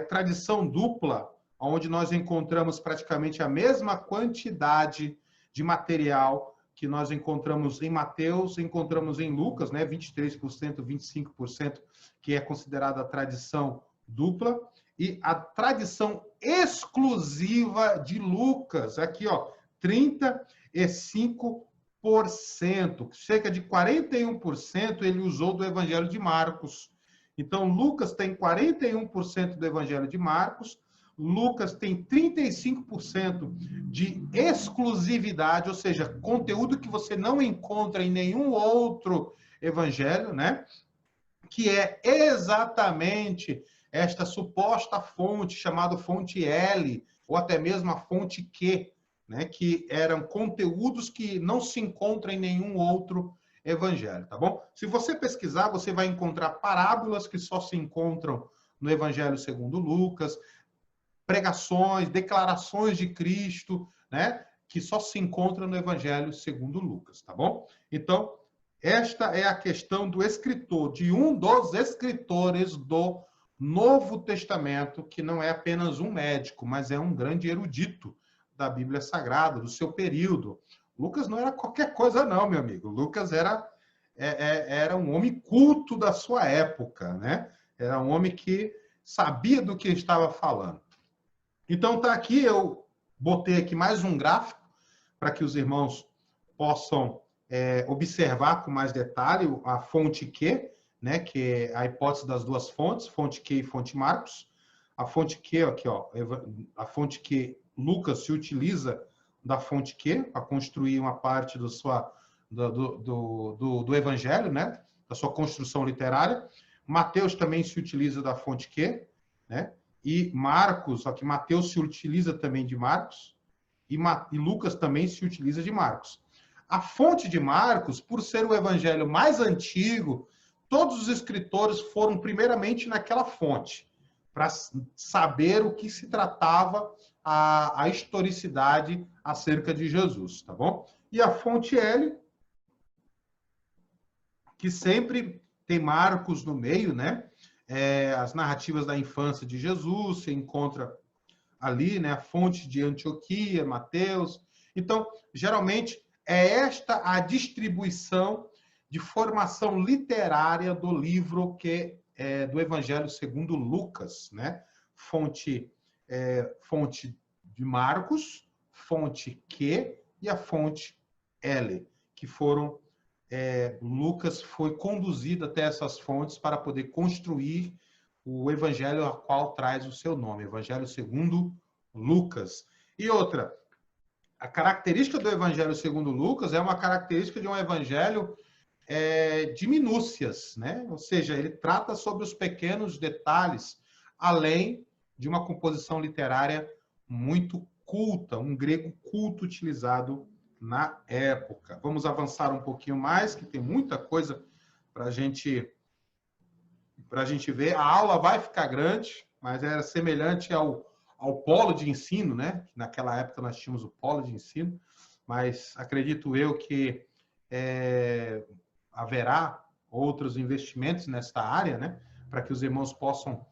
tradição dupla, onde nós encontramos praticamente a mesma quantidade de material que nós encontramos em Mateus, encontramos em Lucas, né, 23%, 25%, que é considerada a tradição dupla, e a tradição exclusiva de Lucas, aqui, ó, 35%, cerca de 41% ele usou do Evangelho de Marcos. Então, Lucas tem 41% do Evangelho de Marcos, Lucas tem 35% de exclusividade, ou seja, conteúdo que você não encontra em nenhum outro evangelho, né? Que é exatamente esta suposta fonte, chamada fonte L, ou até mesmo a fonte Q, né, que eram conteúdos que não se encontram em nenhum outro evangelho, tá bom? Se você pesquisar, você vai encontrar parábolas que só se encontram no Evangelho segundo Lucas, pregações, declarações de Cristo, né, que só se encontram no Evangelho segundo Lucas, tá bom? Então, esta é a questão do escritor, de um dos escritores do Novo Testamento, que não é apenas um médico, mas é um grande erudito da Bíblia Sagrada, do seu período. Lucas não era qualquer coisa, não, meu amigo. Lucas era um homem culto da sua época, né? Era um homem que sabia do que estava falando. Então, tá aqui, eu botei aqui mais um gráfico para que os irmãos possam observar com mais detalhe a fonte Q, né, que é a hipótese das duas fontes, fonte Q e fonte Marcos. A fonte Q, aqui, ó, a fonte Q, Lucas se utiliza da fonte Q para construir uma parte do evangelho, né, da sua construção literária. Mateus também se utiliza da fonte Q, né, e Marcos, aqui Mateus se utiliza também de Marcos, e Lucas também se utiliza de Marcos. A fonte de Marcos, por ser o evangelho mais antigo, todos os escritores foram primeiramente naquela fonte, para saber o que se tratava a historicidade acerca de Jesus, tá bom? E a fonte L, que sempre tem Marcos no meio, né? As narrativas da infância de Jesus, se encontra ali, né? A fonte de Antioquia, Mateus. Então, geralmente, é esta a distribuição de formação literária do livro que do Evangelho segundo Lucas, né? Fonte de Marcos, fonte Q e a fonte L, que foram Lucas foi conduzido até essas fontes para poder construir o evangelho a qual traz o seu nome, Evangelho segundo Lucas. E outra, a característica do Evangelho segundo Lucas é uma característica de um evangelho de minúcias, né? Ou seja, ele trata sobre os pequenos detalhes, além de uma composição literária muito culta, um grego culto utilizado na época. Vamos avançar um pouquinho mais, que tem muita coisa para a gente ver. A aula vai ficar grande, mas era semelhante ao polo de ensino, né? Naquela época nós tínhamos o polo de ensino, mas acredito eu que haverá outros investimentos nesta área, né? Para que os irmãos possam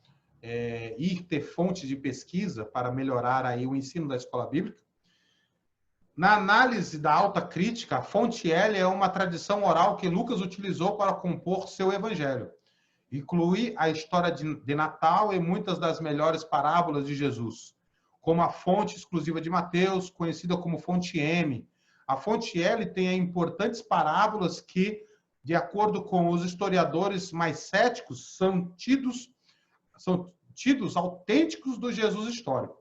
ir ter fontes de pesquisa para melhorar aí o ensino da escola bíblica. Na análise da alta crítica, a fonte L é uma tradição oral que Lucas utilizou para compor seu evangelho. Inclui a história de Natal e muitas das melhores parábolas de Jesus, como a fonte exclusiva de Mateus, conhecida como fonte M. A fonte L tem importantes parábolas que, de acordo com os historiadores mais céticos, são tidos autênticos do Jesus histórico.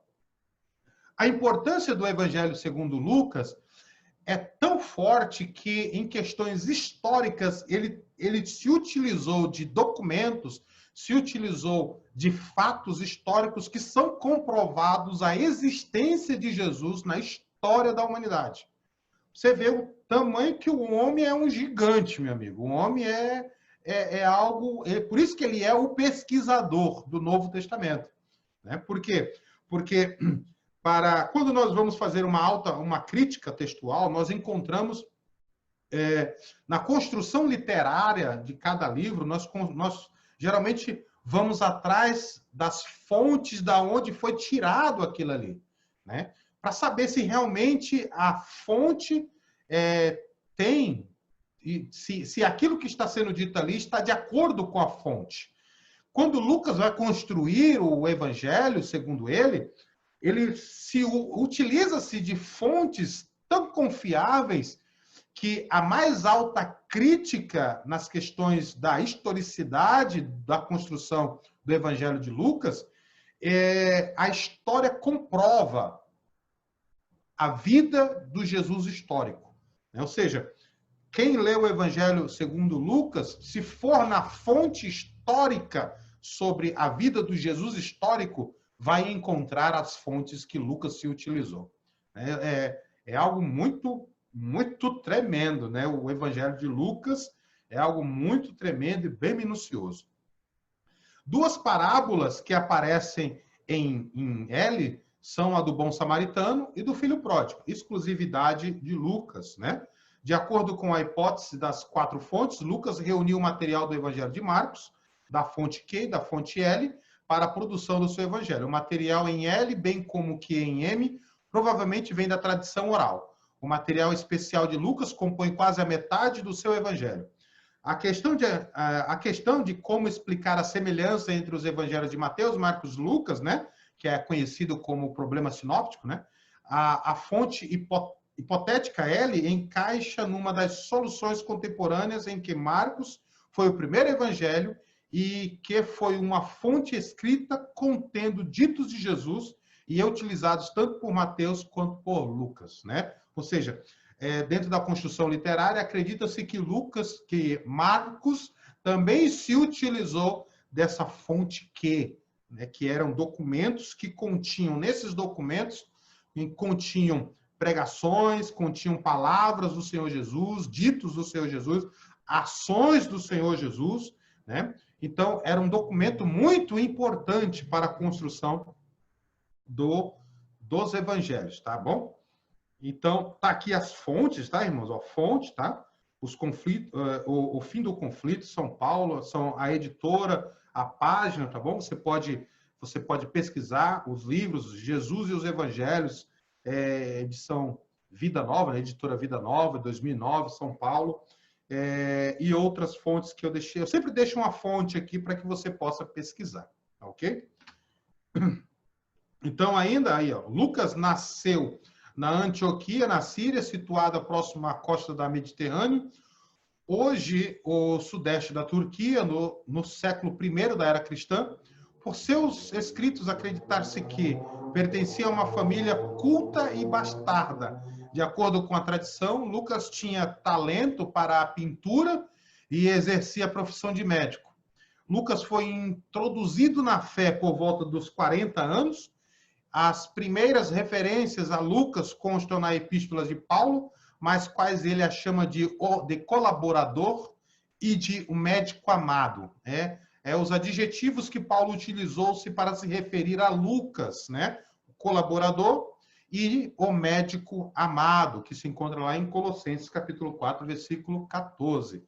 A importância do Evangelho segundo Lucas é tão forte que, em questões históricas, ele se utilizou de documentos, se utilizou de fatos históricos que são comprovados a existência de Jesus na história da humanidade. Você vê o tamanho que o homem é um gigante, meu amigo. O homem é algo... por isso que ele é o pesquisador do Novo Testamento. Né? Por quê? Porque... quando nós vamos fazer uma crítica textual, nós encontramos, na construção literária de cada livro, nós geralmente vamos atrás das fontes da onde foi tirado aquilo ali, né? Para saber se realmente a fonte tem, se aquilo que está sendo dito ali está de acordo com a fonte. Quando Lucas vai construir o evangelho, segundo ele utiliza-se de fontes tão confiáveis que a mais alta crítica nas questões da historicidade da construção do Evangelho de Lucas, a história comprova a vida do Jesus histórico. Ou seja, quem lê o Evangelho segundo Lucas, se for na fonte histórica sobre a vida do Jesus histórico, vai encontrar as fontes que Lucas se utilizou. É algo muito, muito tremendo, né? O Evangelho de Lucas é algo muito tremendo e bem minucioso. Duas parábolas que aparecem em L são a do bom samaritano e do filho pródigo, exclusividade de Lucas, né? De acordo com a hipótese das 4 fontes, Lucas reuniu o material do Evangelho de Marcos, da fonte Q e da fonte L, para a produção do seu evangelho. O material em L, bem como que em M, provavelmente vem da tradição oral. O material especial de Lucas compõe quase a metade do seu evangelho. A questão de como explicar a semelhança entre os evangelhos de Mateus, Marcos e Lucas, né, que é conhecido como problema sinóptico, né, a fonte hipotética L encaixa numa das soluções contemporâneas em que Marcos foi o primeiro evangelho e que foi uma fonte escrita contendo ditos de Jesus e utilizados tanto por Mateus quanto por Lucas, né? Ou seja, dentro da construção literária, acredita-se que Marcos também se utilizou dessa fonte né, que eram documentos que continham, nesses documentos, continham pregações, continham palavras do Senhor Jesus, ditos do Senhor Jesus, ações do Senhor Jesus, né? Então, era um documento muito importante para a construção dos evangelhos, tá bom? Então, tá aqui as fontes, tá, irmãos? Ó, fonte, tá? Os conflitos, o fim do conflito, São Paulo, são a editora, a página, tá bom? Você pode pesquisar os livros Jesus e os Evangelhos, edição Vida Nova, né? Editora Vida Nova, 2009, São Paulo. E outras fontes que eu deixei. Eu sempre deixo uma fonte aqui para que você possa pesquisar, ok? Então, ainda aí, ó, Lucas nasceu na Antioquia, na Síria, situada próximo à costa da Mediterrâneo. Hoje, o sudeste da Turquia, no século I da era cristã. Por seus escritos, acreditar-se que pertencia a uma família culta e bastarda. De acordo com a tradição, Lucas tinha talento para a pintura e exercia a profissão de médico. Lucas foi introduzido na fé por volta dos 40 anos. As primeiras referências a Lucas constam na Epístola de Paulo, mas quais ele a chama de colaborador, e de o médico amado. Os adjetivos que Paulo utilizou-se para se referir a Lucas, né? O colaborador, e o médico amado, que se encontra lá em Colossenses, capítulo 4, versículo 14.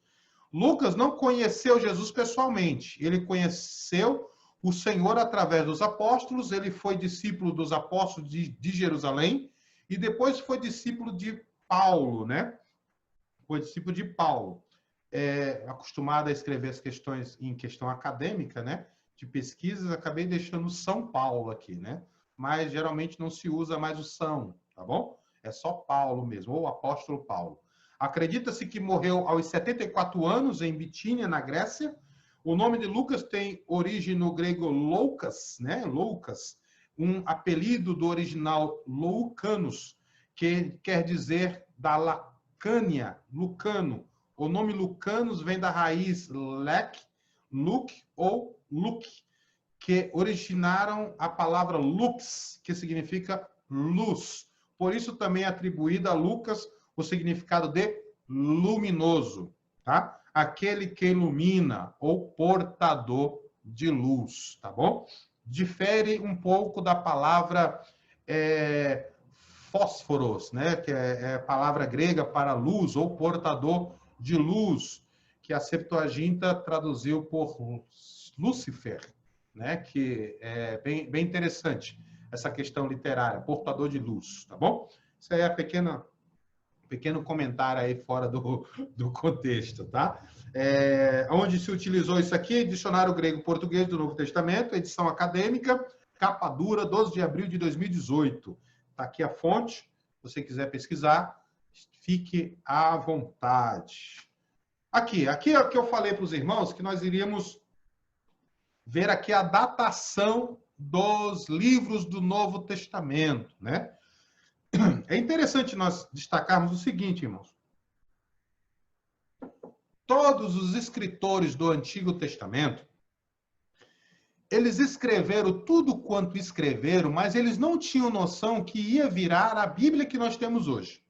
Lucas não conheceu Jesus pessoalmente, ele conheceu o Senhor através dos apóstolos, ele foi discípulo dos apóstolos de Jerusalém, e depois foi discípulo de Paulo, né? Foi discípulo de Paulo. Acostumado a escrever as questões em questão acadêmica, né? De pesquisas, acabei deixando São Paulo aqui, né? Mas geralmente não se usa mais o São, tá bom? É só Paulo mesmo, ou apóstolo Paulo. Acredita-se que morreu aos 74 anos em Bitínia, na Grécia. O nome de Lucas tem origem no grego Loukas, né? Loukas, um apelido do original Loucanos, que quer dizer da Lacânia, Lucano. O nome Lucanos vem da raiz lek, luk ou luk, que originaram a palavra lux, que significa luz. Por isso também é atribuído a Lucas o significado de luminoso, tá? Aquele que ilumina ou portador de luz, tá bom? Difere um pouco da palavra fósforos, né? Que é a palavra grega para luz ou portador de luz, que a Septuaginta traduziu por Lúcifer, né? Que é bem interessante, essa questão literária, portador de luz, tá bom? Isso aí é pequeno comentário aí fora do contexto, tá? Onde se utilizou isso aqui? Dicionário Grego-Português do Novo Testamento, edição acadêmica, capa dura, 12 de abril de 2018. Está aqui a fonte, se você quiser pesquisar, fique à vontade. Aqui é o que eu falei para os irmãos, que nós iríamos ver aqui a datação dos livros do Novo Testamento, né? É interessante nós destacarmos o seguinte, irmãos. Todos os escritores do Antigo Testamento, eles escreveram tudo quanto escreveram, mas eles não tinham noção que ia virar a Bíblia que nós temos hoje.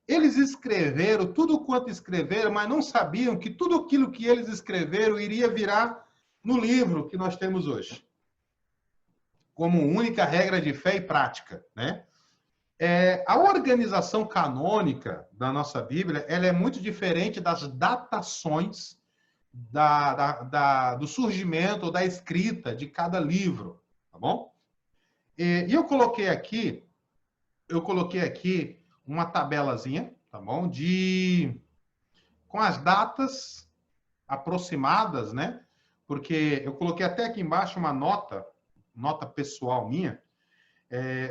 Eles escreveram tudo quanto escreveram, mas não sabiam que tudo aquilo que eles escreveram iria virar no livro que nós temos hoje, como única regra de fé e prática, né? A organização canônica da nossa Bíblia, ela é muito diferente das datações do surgimento ou da escrita de cada livro, tá bom? E eu coloquei aqui uma tabelazinha, tá bom? Com as datas aproximadas, né? Porque eu coloquei até aqui embaixo uma nota pessoal minha.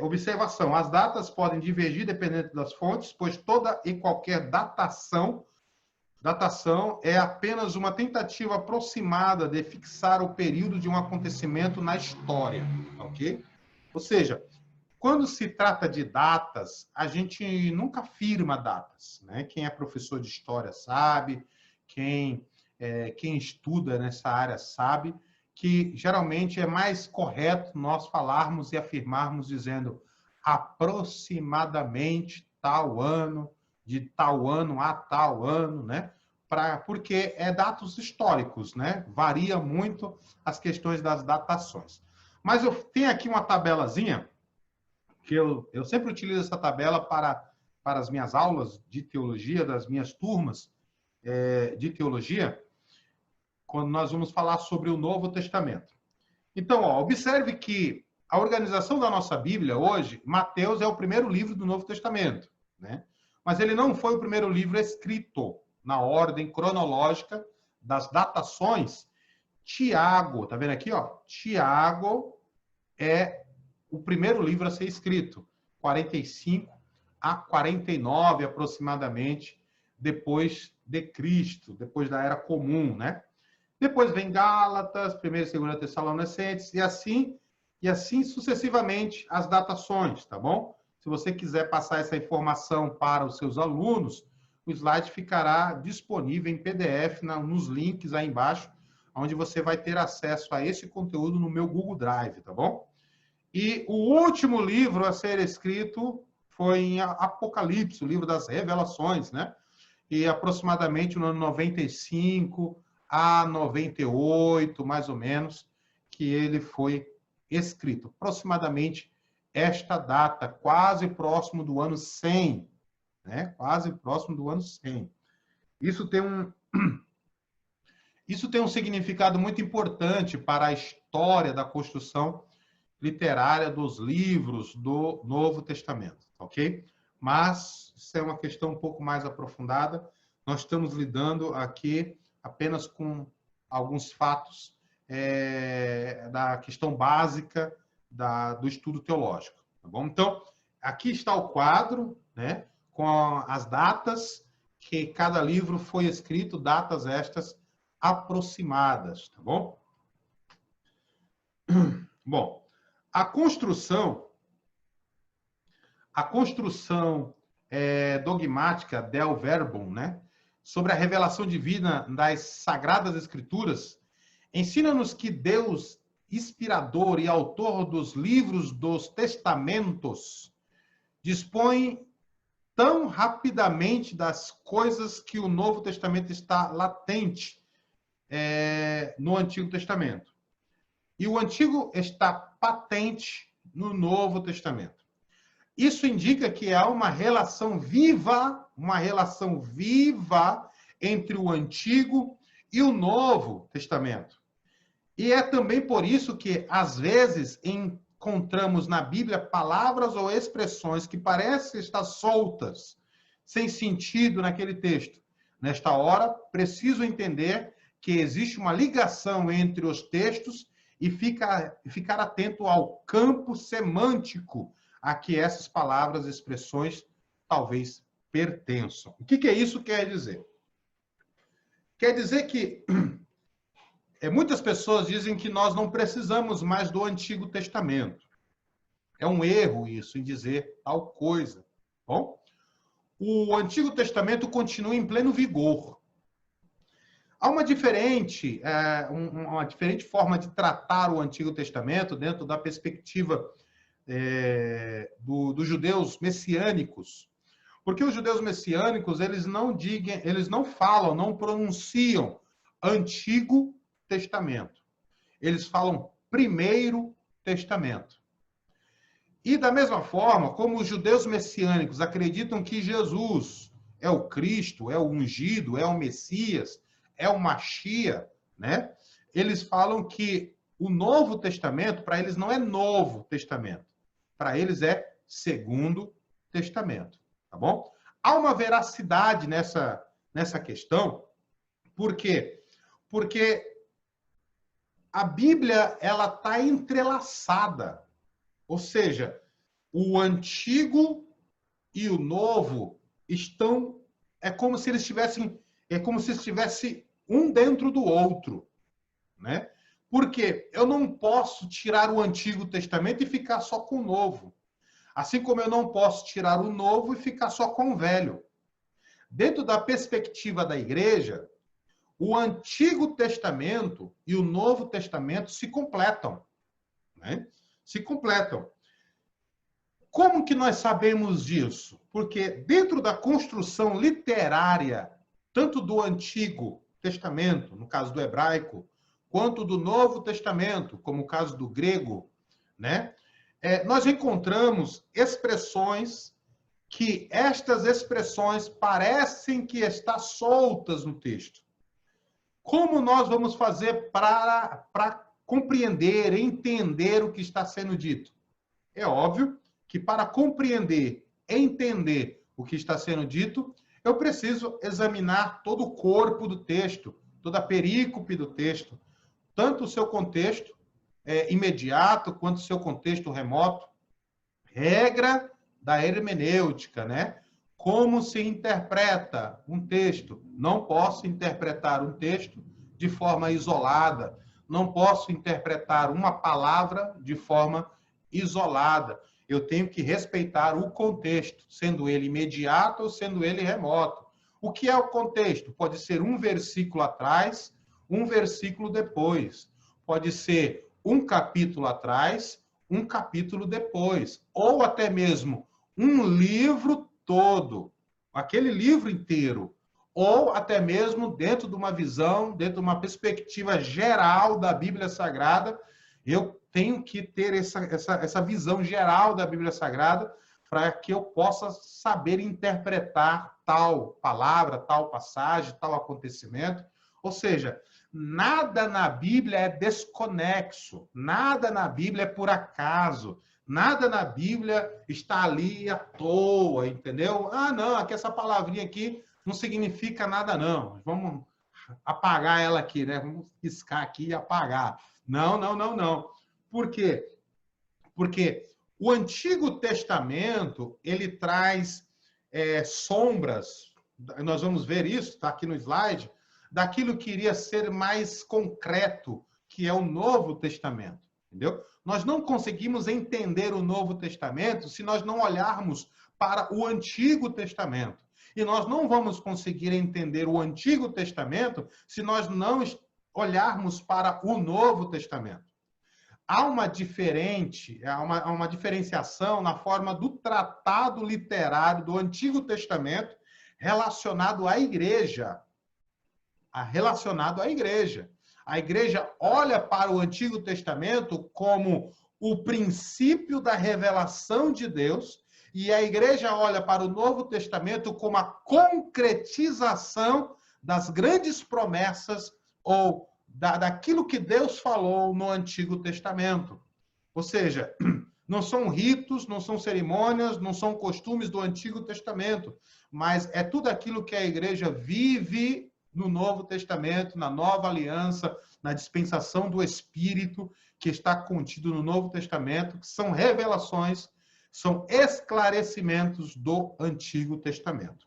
Observação, as datas podem divergir dependendo das fontes, pois toda e qualquer datação é apenas uma tentativa aproximada de fixar o período de um acontecimento na história, ok? Ou seja, quando se trata de datas, a gente nunca afirma datas, né? Quem é professor de história sabe, quem estuda nessa área sabe, que geralmente é mais correto nós falarmos e afirmarmos dizendo aproximadamente tal ano, de tal ano a tal ano, né? Porque é dados históricos, né? Varia muito as questões das datações. Mas eu tenho aqui uma tabelazinha, que eu sempre utilizo essa tabela para as minhas aulas de teologia, das minhas turmas de teologia, quando nós vamos falar sobre o Novo Testamento. Então, observe que a organização da nossa Bíblia hoje, Mateus é o primeiro livro do Novo Testamento, né? Mas ele não foi o primeiro livro escrito na ordem cronológica das datações. Tiago, tá vendo aqui, ó? Tiago é o primeiro livro a ser escrito, 45 a 49 aproximadamente depois de Cristo, depois da Era Comum, né? Depois vem Gálatas, 1ª e 2ª Tessalonicenses, e assim sucessivamente as datações, tá bom? Se você quiser passar essa informação para os seus alunos, o slide ficará disponível em PDF nos links aí embaixo, onde você vai ter acesso a esse conteúdo no meu Google Drive, tá bom? E o último livro a ser escrito foi em Apocalipse, o livro das Revelações, né? e aproximadamente no ano 95 a 98, mais ou menos, que ele foi escrito. Aproximadamente esta data, quase próximo do ano 100, né? Quase próximo do ano 100. Isso tem um significado muito importante para a história da construção literária dos livros do Novo Testamento, ok? Mas isso é uma questão um pouco mais aprofundada. Nós estamos lidando aqui apenas com alguns fatos da questão básica do estudo teológico, tá bom? Então, aqui está o quadro, né, com as datas que cada livro foi escrito, datas estas aproximadas, tá bom? Bom, a construção dogmática del verbum, né, sobre a revelação divina das Sagradas Escrituras, ensina-nos que Deus, inspirador e autor dos livros dos testamentos, dispõe tão rapidamente das coisas que o Novo Testamento está latente no Antigo Testamento. E o Antigo está patente no Novo Testamento. Isso indica que há uma relação viva entre o Antigo e o Novo Testamento. E é também por isso que, às vezes, encontramos na Bíblia palavras ou expressões que parecem estar soltas, sem sentido naquele texto. Nesta hora, preciso entender que existe uma ligação entre os textos e ficar atento ao campo semântico a que essas palavras e expressões talvez pertençam. O que isso quer dizer? Quer dizer que muitas pessoas dizem que nós não precisamos mais do Antigo Testamento. É um erro isso, em dizer tal coisa. Bom, o Antigo Testamento continua em pleno vigor. Há uma diferente forma de tratar o Antigo Testamento dentro da perspectiva dos judeus messiânicos. Porque os judeus messiânicos, eles não falam, não pronunciam Antigo Testamento. Eles falam Primeiro Testamento. E da mesma forma, como os judeus messiânicos acreditam que Jesus é o Cristo, é o ungido, é o Messias, é o Machia, né? Eles falam que o Novo Testamento, para eles, não é Novo Testamento. Para eles é Segundo Testamento, tá bom? Há uma veracidade nessa questão. Por quê? Porque a Bíblia, ela está entrelaçada. Ou seja, o Antigo e o Novo estão... É como se estivesse um dentro do outro, né? Porque eu não posso tirar o Antigo Testamento e ficar só com o Novo. Assim como eu não posso tirar o Novo e ficar só com o Velho. Dentro da perspectiva da igreja, o Antigo Testamento e o Novo Testamento se completam, né? Se completam. Como que nós sabemos disso? Porque dentro da construção literária, tanto do Antigo Testamento, no caso do hebraico, quanto do Novo Testamento, como o caso do grego, né? Nós encontramos expressões que estas expressões parecem que estão soltas no texto. Como nós vamos fazer para compreender, entender o que está sendo dito? É óbvio que para compreender, entender o que está sendo dito, eu preciso examinar todo o corpo do texto, toda a perícope do texto, tanto o seu contexto imediato quanto o seu contexto remoto. Regra da hermenêutica, né? Como se interpreta um texto? Não posso interpretar um texto de forma isolada. Não posso interpretar uma palavra de forma isolada. Eu tenho que respeitar o contexto, sendo ele imediato ou sendo ele remoto. O que é o contexto? Pode ser um versículo atrás, um versículo depois. Pode ser um capítulo atrás, um capítulo depois. Ou até mesmo um livro todo, aquele livro inteiro, ou até mesmo dentro de uma visão, dentro de uma perspectiva geral da Bíblia Sagrada, eu tenho que ter essa visão geral da Bíblia Sagrada para que eu possa saber interpretar tal palavra, tal passagem, tal acontecimento. Ou seja, nada na Bíblia é desconexo, nada na Bíblia é por acaso, nada na Bíblia está ali à toa, entendeu? Ah, não, aqui essa palavrinha aqui não significa nada, não. Vamos apagar ela aqui, né? Vamos riscar aqui e apagar. Não, não, não, não. Por quê? Porque o Antigo Testamento, ele traz sombras, nós vamos ver isso, está aqui no slide, daquilo que iria ser mais concreto, que é o Novo Testamento, entendeu? Nós não conseguimos entender o Novo Testamento se nós não olharmos para o Antigo Testamento. E nós não vamos conseguir entender o Antigo Testamento se nós não olharmos para o Novo Testamento. Há uma diferenciação na forma do tratado literário do Antigo Testamento relacionado à igreja. Relacionado à igreja. A igreja olha para o Antigo Testamento como o princípio da revelação de Deus, e a igreja olha para o Novo Testamento como a concretização das grandes promessas ou daquilo que Deus falou no Antigo Testamento. Ou seja, não são ritos, não são cerimônias, não são costumes do Antigo Testamento, mas é tudo aquilo que a igreja vive no Novo Testamento, na Nova Aliança, na dispensação do Espírito, que está contido no Novo Testamento, que são revelações, são esclarecimentos do Antigo Testamento.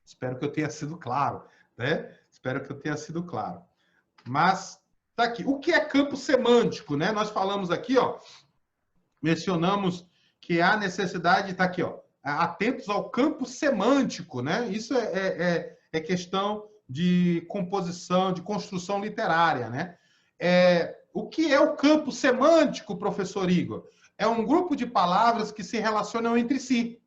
Espero que eu tenha sido claro, né? Espero que eu tenha sido claro. Mas tá aqui. O que é campo semântico, né? Nós falamos aqui, ó, mencionamos que há necessidade, tá aqui, ó, atentos ao campo semântico, né? Isso é questão de composição, de construção literária, né? O que é o campo semântico, professor Igor? É um grupo de palavras que se relacionam entre si,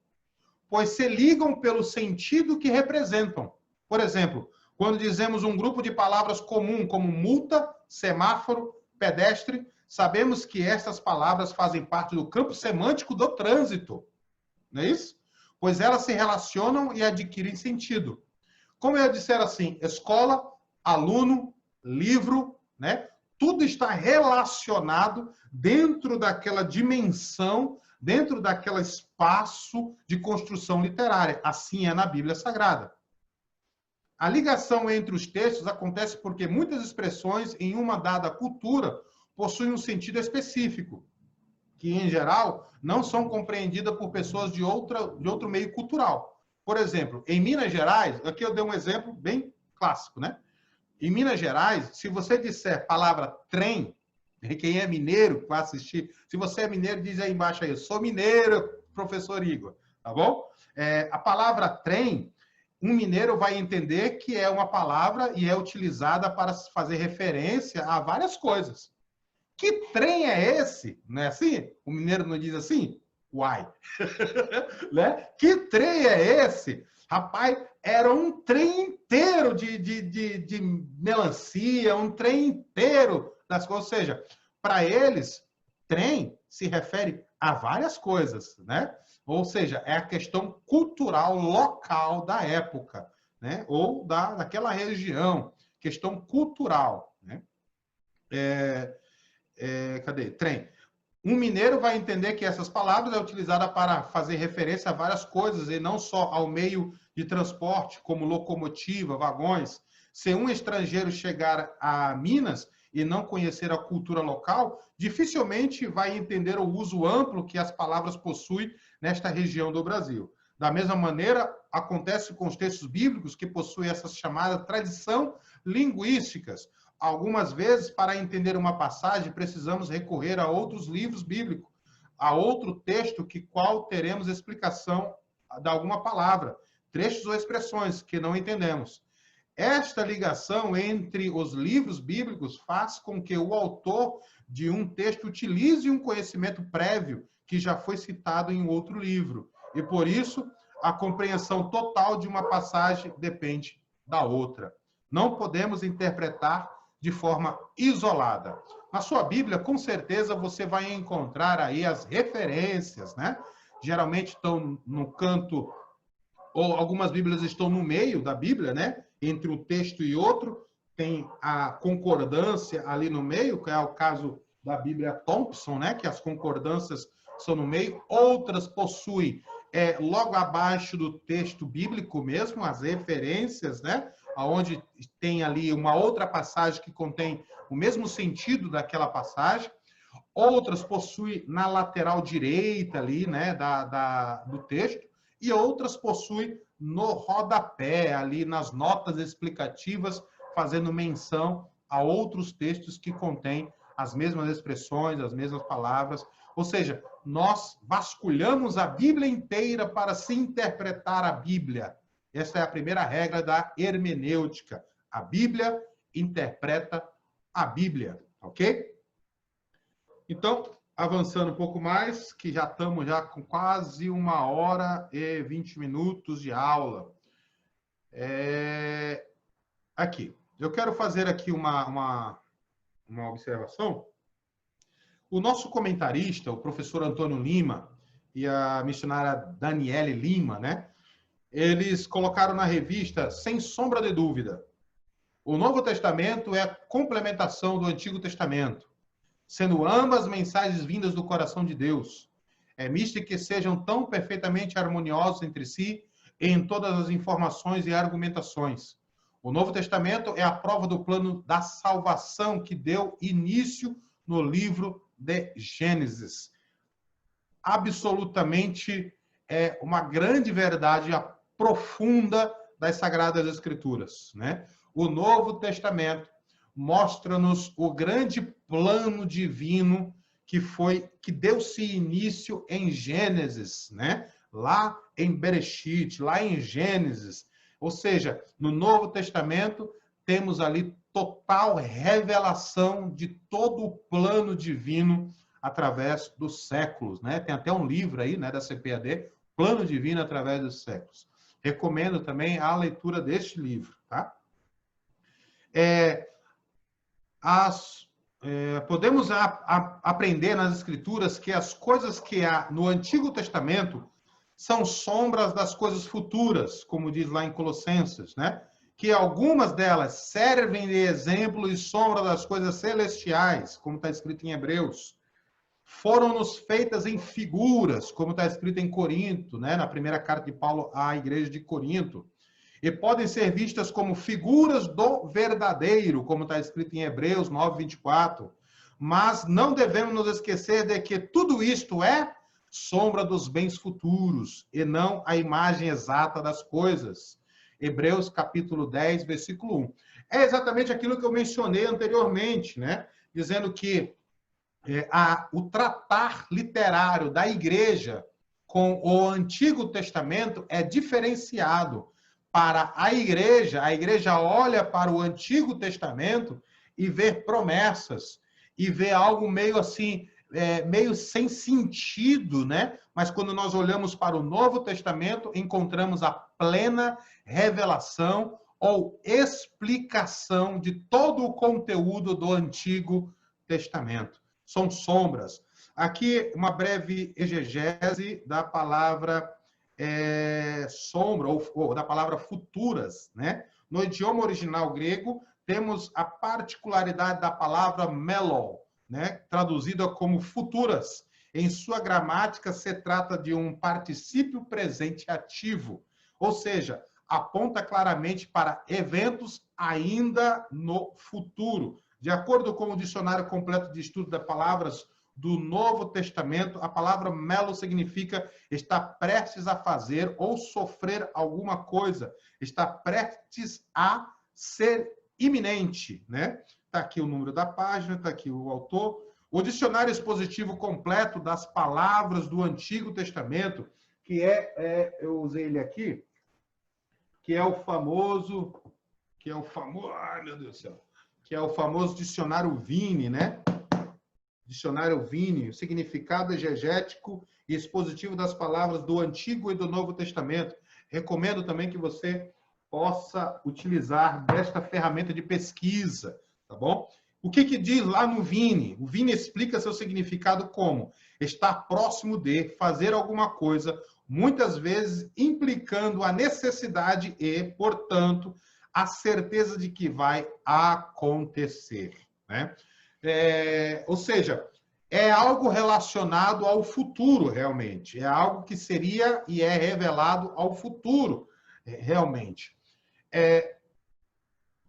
pois se ligam pelo sentido que representam. Por exemplo, quando dizemos um grupo de palavras comum, como multa, semáforo, pedestre, sabemos que estas palavras fazem parte do campo semântico do trânsito. Não é isso? Pois elas se relacionam e adquirem sentido. Como eu disser assim, escola, aluno, livro, né? Tudo está relacionado dentro daquela dimensão, dentro daquele espaço de construção literária. Assim é na Bíblia Sagrada. A ligação entre os textos acontece porque muitas expressões em uma dada cultura possuem um sentido específico, que, em geral, não são compreendidas por pessoas de outro meio cultural. Por exemplo, em Minas Gerais, aqui eu dei um exemplo bem clássico, né? Em Minas Gerais, se você disser palavra trem, quem é mineiro vai assistir, se você é mineiro, diz aí embaixo aí, eu sou mineiro, professor Igor, tá bom? A palavra trem, um mineiro vai entender que é uma palavra e é utilizada para fazer referência a várias coisas. Que trem é esse? Não é assim? O mineiro não diz assim? Uai! Né? Que trem é esse? Rapaz, era um trem inteiro de melancia, um trem inteiro das coisas. Ou seja, para eles, trem se refere a várias coisas, né? Ou seja, é a questão cultural local da época, né? Ou daquela região, questão cultural, né? Cadê? Trem. Um mineiro vai entender que essas palavras é utilizada para fazer referência a várias coisas e não só ao meio de transporte, como locomotiva, vagões. Se um estrangeiro chegar a Minas e não conhecer a cultura local, dificilmente vai entender o uso amplo que as palavras possuem nesta região do Brasil. Da mesma maneira, acontece com os textos bíblicos que possuem essa chamada tradição linguísticas. Algumas vezes, para entender uma passagem, precisamos recorrer a outros livros bíblicos, a outro texto que qual teremos explicação de alguma palavra, trechos ou expressões que não entendemos. Esta ligação entre os livros bíblicos faz com que o autor de um texto utilize um conhecimento prévio que já foi citado em outro livro. E por isso, a compreensão total de uma passagem depende da outra. Não podemos interpretar de forma isolada. Na sua Bíblia, com certeza, você vai encontrar aí as referências, né? Geralmente estão no canto, ou algumas Bíblias estão no meio da Bíblia, né? Entre um texto e outro, tem a concordância ali no meio, que é o caso da Bíblia Thompson, né? Que as concordâncias são no meio. Outras possuem logo abaixo do texto bíblico mesmo, as referências, né? Onde tem ali uma outra passagem que contém o mesmo sentido daquela passagem. Outras possuem na lateral direita ali, né, do texto, e outras possuem no rodapé, ali nas notas explicativas, fazendo menção a outros textos que contêm as mesmas expressões, as mesmas palavras. Ou seja, nós vasculhamos a Bíblia inteira para se interpretar a Bíblia. Essa é a primeira regra da hermenêutica. A Bíblia interpreta a Bíblia, ok? Então, avançando um pouco mais, que já estamos já com quase 1h20 de aula. Aqui, eu quero fazer aqui uma observação. O nosso comentarista, o professor Antônio Lima e a missionária Daniele Lima, né? Eles colocaram na revista, sem sombra de dúvida, o Novo Testamento é a complementação do Antigo Testamento, sendo ambas mensagens vindas do coração de Deus. É misto que sejam tão perfeitamente harmoniosos entre si em todas as informações e argumentações. O Novo Testamento é a prova do plano da salvação que deu início no livro de Gênesis. Absolutamente uma grande verdade profunda das Sagradas Escrituras, né? O Novo Testamento mostra-nos o grande plano divino que deu-se início em Gênesis, né? Lá em Bereshit, lá em Gênesis. Ou seja, no Novo Testamento temos ali total revelação de todo o plano divino através dos séculos, né? Tem até um livro aí, né, da CPAD, Plano Divino através dos séculos. Recomendo também a leitura deste livro, tá? Podemos aprender nas Escrituras que as coisas que há no Antigo Testamento são sombras das coisas futuras, como diz lá em Colossenses, né? Que algumas delas servem de exemplo e sombra das coisas celestiais, como está escrito em Hebreus. Foram-nos feitas em figuras, como está escrito em Corinto, né? Na primeira carta de Paulo à igreja de Corinto. E podem ser vistas como figuras do verdadeiro, como está escrito em Hebreus 9:24. Mas não devemos nos esquecer de que tudo isto é sombra dos bens futuros, e não a imagem exata das coisas. Hebreus capítulo 10, versículo 1. É exatamente aquilo que eu mencionei anteriormente, né? Dizendo que o tratar literário da igreja com o Antigo Testamento é diferenciado. Para a igreja olha para o Antigo Testamento e vê promessas, e vê algo meio assim, meio sem sentido, né? Mas quando nós olhamos para o Novo Testamento, encontramos a plena revelação ou explicação de todo o conteúdo do Antigo Testamento. São sombras. Aqui, uma breve exegese da palavra sombra, ou da palavra futuras, né? No idioma original grego, temos a particularidade da palavra melo, né? Traduzida como futuras. Em sua gramática, se trata de um particípio presente ativo, ou seja, aponta claramente para eventos ainda no futuro. De acordo com o Dicionário Completo de Estudo das Palavras do Novo Testamento, a palavra melo significa estar prestes a fazer ou sofrer alguma coisa, está prestes a ser iminente, né? Está aqui o número da página, está aqui o autor. O Dicionário Expositivo Completo das Palavras do Antigo Testamento, que eu usei ele aqui, que é o famoso, ai meu Deus do céu, que é o famoso dicionário Vini, né? dicionário Vini, o significado exegético e expositivo das palavras do Antigo e do Novo Testamento. Recomendo também que você possa utilizar desta ferramenta de pesquisa, tá bom? O que diz lá no Vini? O Vini explica seu significado como estar próximo de, fazer alguma coisa, muitas vezes implicando a necessidade e, portanto, a certeza de que vai acontecer, né? Ou seja, é algo relacionado ao futuro, realmente. É algo que seria e é revelado ao futuro, realmente.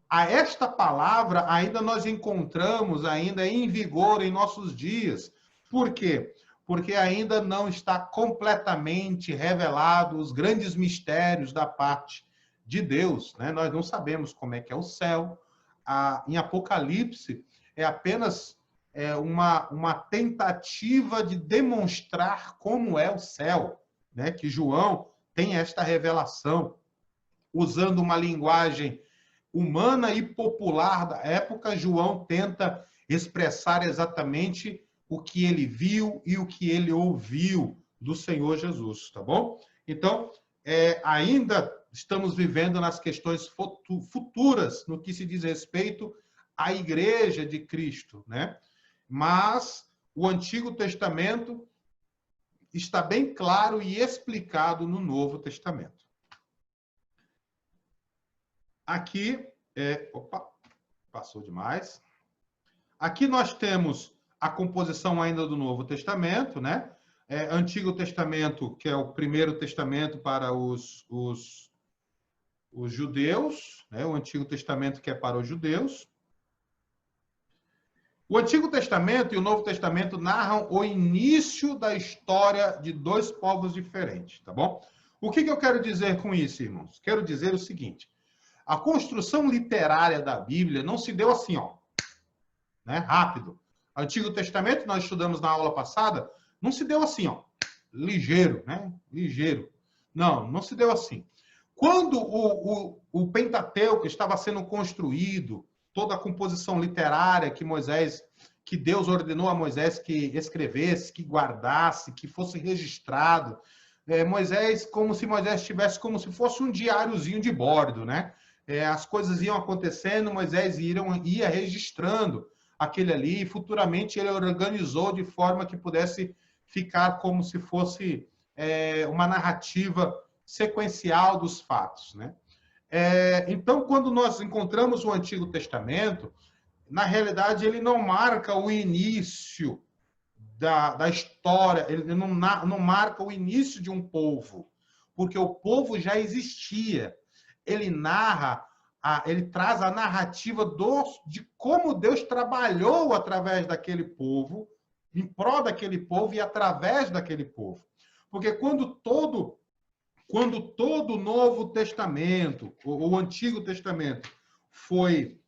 A esta palavra ainda nós encontramos ainda em vigor em nossos dias. Por quê? Porque ainda não está completamente revelado os grandes mistérios da parte de Deus, né? Nós não sabemos como é que é o céu. Em Apocalipse, é apenas uma tentativa de demonstrar como é o céu, né? Que João tem esta revelação, usando uma linguagem humana e popular da época. João tenta expressar exatamente o que ele viu e o que ele ouviu do Senhor Jesus, tá bom? Então, ainda estamos vivendo nas questões futuras, no que se diz respeito à Igreja de Cristo, né? Mas o Antigo Testamento está bem claro e explicado no Novo Testamento. Aqui, opa, passou demais. Aqui nós temos a composição ainda do Novo Testamento, né? Antigo Testamento, que é o primeiro testamento para os judeus, né? O Antigo Testamento que é para os judeus. O Antigo Testamento e o Novo Testamento narram o início da história de dois povos diferentes, tá bom? O que eu quero dizer com isso, irmãos? Quero dizer o seguinte: a construção literária da Bíblia não se deu assim, ó, né? Rápido. Antigo Testamento, nós estudamos na aula passada, não se deu assim, ó, ligeiro, né? Ligeiro. Não se deu assim. Quando o Pentateuco estava sendo construído, toda a composição literária que Deus ordenou a Moisés que escrevesse, que guardasse, que fosse registrado, Moisés, como se Moisés tivesse como se fosse um diáriozinho de bordo, né? As coisas iam acontecendo, Moisés ia registrando aquele ali, e futuramente ele organizou de forma que pudesse ficar como se fosse uma narrativa sequencial dos fatos, né? Então, quando nós encontramos o Antigo Testamento, na realidade, ele não marca o início da história, ele não marca o início de um povo, porque o povo já existia. Ele ele traz a narrativa de como Deus trabalhou através daquele povo, em prol daquele povo e através daquele povo. Porque quando todo o Novo Testamento, o Antigo Testamento, foi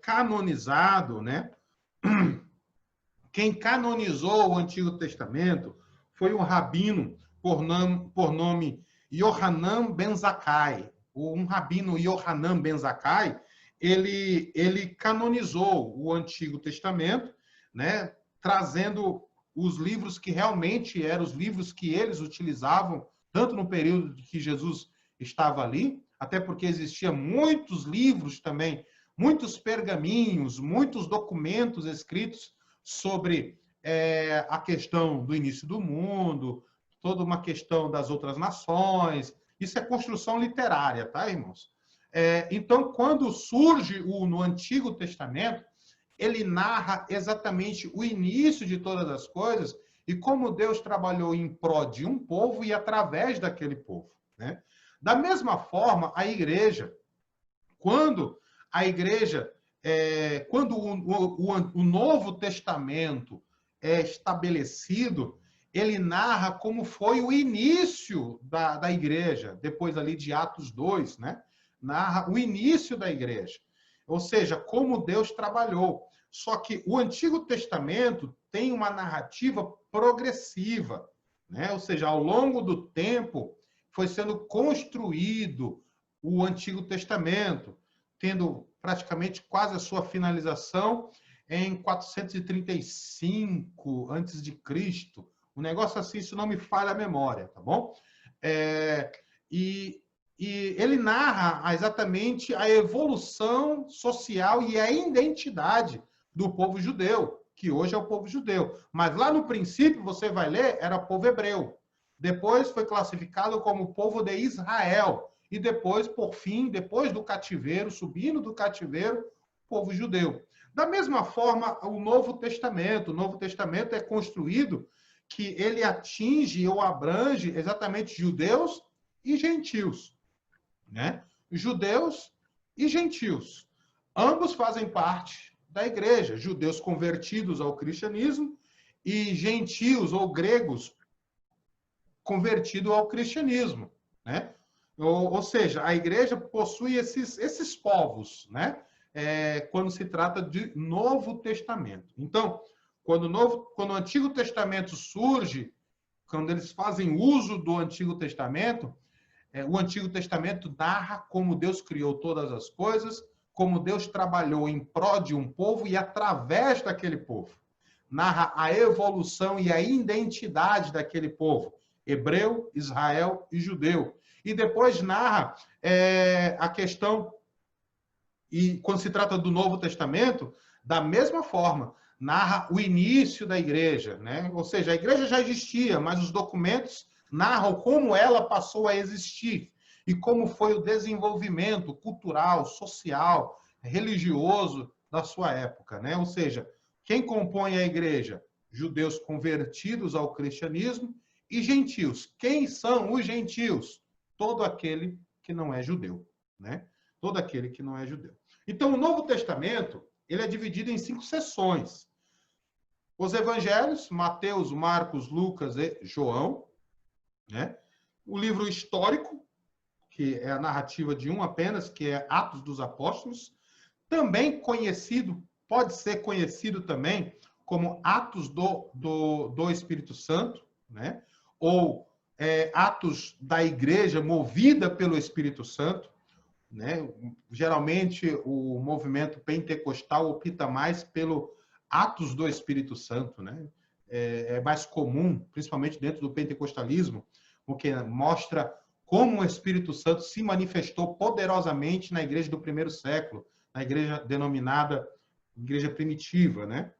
canonizado, né? Quem canonizou o Antigo Testamento foi um rabino por nome Yohanan Ben Zakkai. Um rabino Yohanan Ben Zakkai, ele canonizou o Antigo Testamento, né? Trazendo os livros que realmente eram os livros que eles utilizavam, tanto no período que Jesus estava ali, até porque existiam muitos livros também, muitos pergaminhos, muitos documentos escritos sobre a questão do início do mundo, toda uma questão das outras nações. Isso é construção literária, tá, irmãos? Então, quando surge no Antigo Testamento, ele narra exatamente o início de todas as coisas e como Deus trabalhou em prol de um povo e através daquele povo, né? Da mesma forma, a igreja, quando o Novo Testamento é estabelecido, ele narra como foi o início da igreja, depois ali de Atos 2, né? Narra o início da igreja, ou seja, como Deus trabalhou. Só que o Antigo Testamento tem uma narrativa progressiva, né? Ou seja, ao longo do tempo foi sendo construído o Antigo Testamento, tendo praticamente quase a sua finalização em 435 antes de Cristo. Um negócio assim, se não me falha a memória, tá bom? E ele narra exatamente a evolução social e a identidade do povo judeu, que hoje é o povo judeu. Mas lá no princípio, você vai ler, era povo hebreu. Depois foi classificado como povo de Israel. E depois, por fim, depois do cativeiro, subindo do cativeiro, povo judeu. Da mesma forma, o Novo Testamento. O Novo Testamento é construído que ele atinge ou abrange exatamente judeus e gentios, né? Judeus e gentios. Ambos fazem parte da igreja, judeus convertidos ao cristianismo e gentios ou gregos convertidos ao cristianismo, né? Ou seja, a igreja possui esses povos, né? Quando se trata de Novo Testamento. Então, quando o Antigo Testamento surge, quando eles fazem uso do Antigo Testamento, o Antigo Testamento narra como Deus criou todas as coisas, como Deus trabalhou em prol de um povo e através daquele povo. Narra a evolução e a identidade daquele povo, hebreu, Israel e judeu. E depois narra a questão, e quando se trata do Novo Testamento, da mesma forma, narra o início da igreja, né? Ou seja, a igreja já existia, mas os documentos narram como ela passou a existir e como foi o desenvolvimento cultural, social, religioso da sua época, né? Ou seja, quem compõe a igreja? Judeus convertidos ao cristianismo e gentios. Quem são os gentios? Todo aquele que não é judeu, né? Todo aquele que não é judeu. Então, o Novo Testamento, ele é dividido em 5 seções. Os evangelhos, Mateus, Marcos, Lucas e João, né? O livro histórico, que é a narrativa de um apenas, que é Atos dos Apóstolos, também conhecido, pode ser conhecido também como Atos do Espírito Santo, né? Ou Atos da Igreja movida pelo Espírito Santo, né? Geralmente o movimento pentecostal opta mais pelo Atos do Espírito Santo, né? É mais comum, principalmente dentro do pentecostalismo, porque mostra como o Espírito Santo se manifestou poderosamente na igreja do primeiro século, na igreja denominada igreja primitiva, né?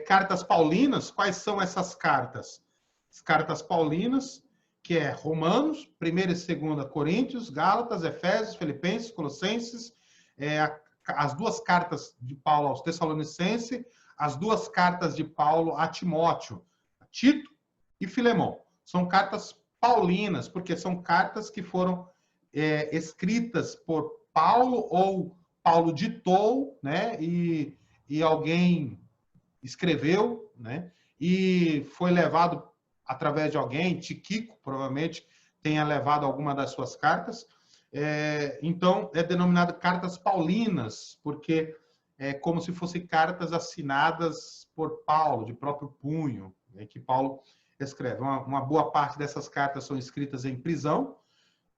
Cartas paulinas, quais são essas cartas? As cartas paulinas, que é Romanos, 1ª e 2ª Coríntios, Gálatas, Efésios, Filipenses, Colossenses, as 2 cartas de Paulo aos Tessalonicenses, as 2 cartas de Paulo a Timóteo, a Tito e Filemão. São cartas paulinas, porque são cartas que foram escritas por Paulo, ou Paulo ditou, né? E alguém escreveu, né? E foi levado através de alguém, Tíquico, provavelmente, tenha levado alguma das suas cartas. Então, é denominado cartas paulinas, porque é como se fossem cartas assinadas por Paulo, de próprio punho, né, que Paulo escreve. Uma boa parte dessas cartas são escritas em prisão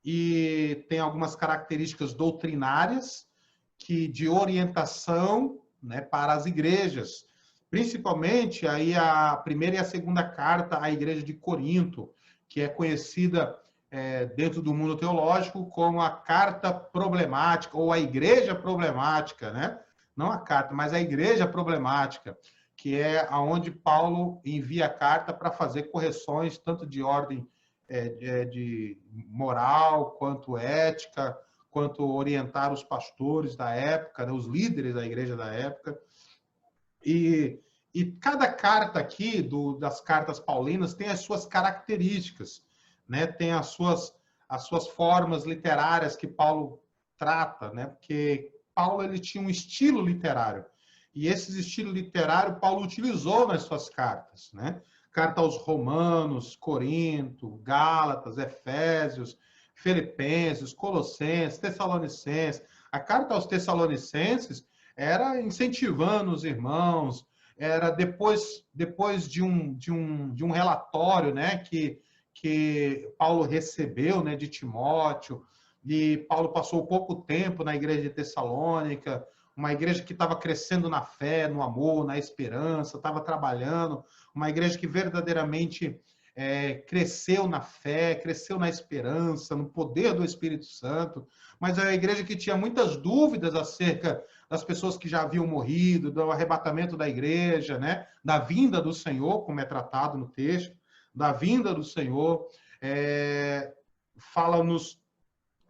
e tem algumas características doutrinárias de orientação, né, para as igrejas, principalmente aí a 1ª e a 2ª carta à igreja de Corinto, que é conhecida dentro do mundo teológico como a carta problemática, ou a igreja problemática, né? Não a carta, mas a igreja problemática, que é aonde Paulo envia a carta para fazer correções, tanto de ordem de moral, quanto ética, quanto orientar os pastores da época, né? Os líderes da igreja da época. E cada carta aqui, das cartas paulinas, tem as suas características, né? Tem as suas formas literárias que Paulo trata, né? Porque Paulo ele tinha um estilo literário. E esse estilo literário Paulo utilizou nas suas cartas, né? Carta aos Romanos, Corinto, Gálatas, Efésios, Filipenses, Colossenses, Tessalonicenses. A carta aos Tessalonicenses era incentivando os irmãos, era depois de um relatório, né, que Paulo recebeu, né, de Timóteo, e Paulo passou pouco tempo na igreja de Tessalônica, uma igreja que estava crescendo na fé, no amor, na esperança, estava trabalhando, uma igreja que verdadeiramente cresceu na fé, cresceu na esperança, no poder do Espírito Santo, mas é uma igreja que tinha muitas dúvidas acerca das pessoas que já haviam morrido, do arrebatamento da igreja, né? Da vinda do Senhor, como é tratado no texto, da vinda do Senhor, fala-nos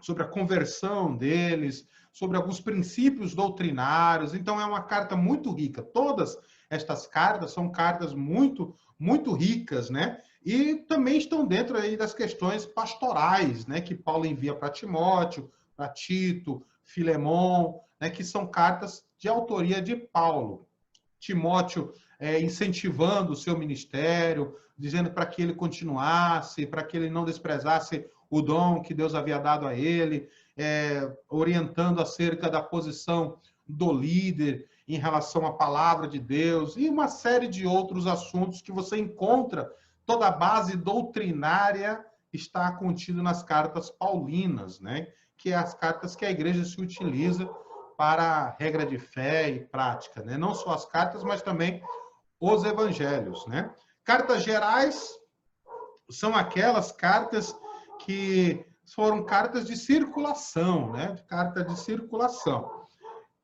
sobre a conversão deles, sobre alguns princípios doutrinários. Então, é uma carta muito rica. Todas estas cartas são cartas muito, muito ricas, né? E também estão dentro aí das questões pastorais, né? Que Paulo envia para Timóteo, para Tito, Filemon, né? Que são cartas de autoria de Paulo. Timóteo incentivando o seu ministério, dizendo para que ele continuasse, para que ele não desprezasse o dom que Deus havia dado a ele, orientando acerca da posição do líder em relação à palavra de Deus e uma série de outros assuntos que você encontra. Toda a base doutrinária está contida nas cartas paulinas, né? Que é as cartas que a igreja se utiliza para regra de fé e prática, né? Não só as cartas, mas também os evangelhos, né? Cartas gerais são aquelas cartas que foram cartas de circulação, né? Carta de circulação.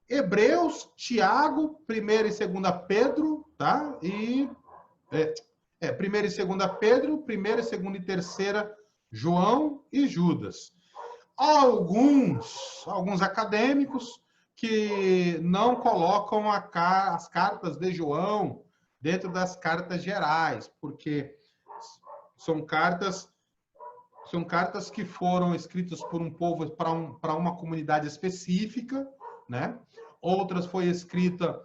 Hebreus, Tiago, 1ª e 2ª Pedro, tá? E 1ª e 2ª Pedro, 1ª, 2ª e 3ª João e Judas. Alguns acadêmicos que não colocam as cartas de João dentro das cartas gerais, porque são cartas que foram escritas por um povo para uma comunidade específica, né? Outras foi escrita,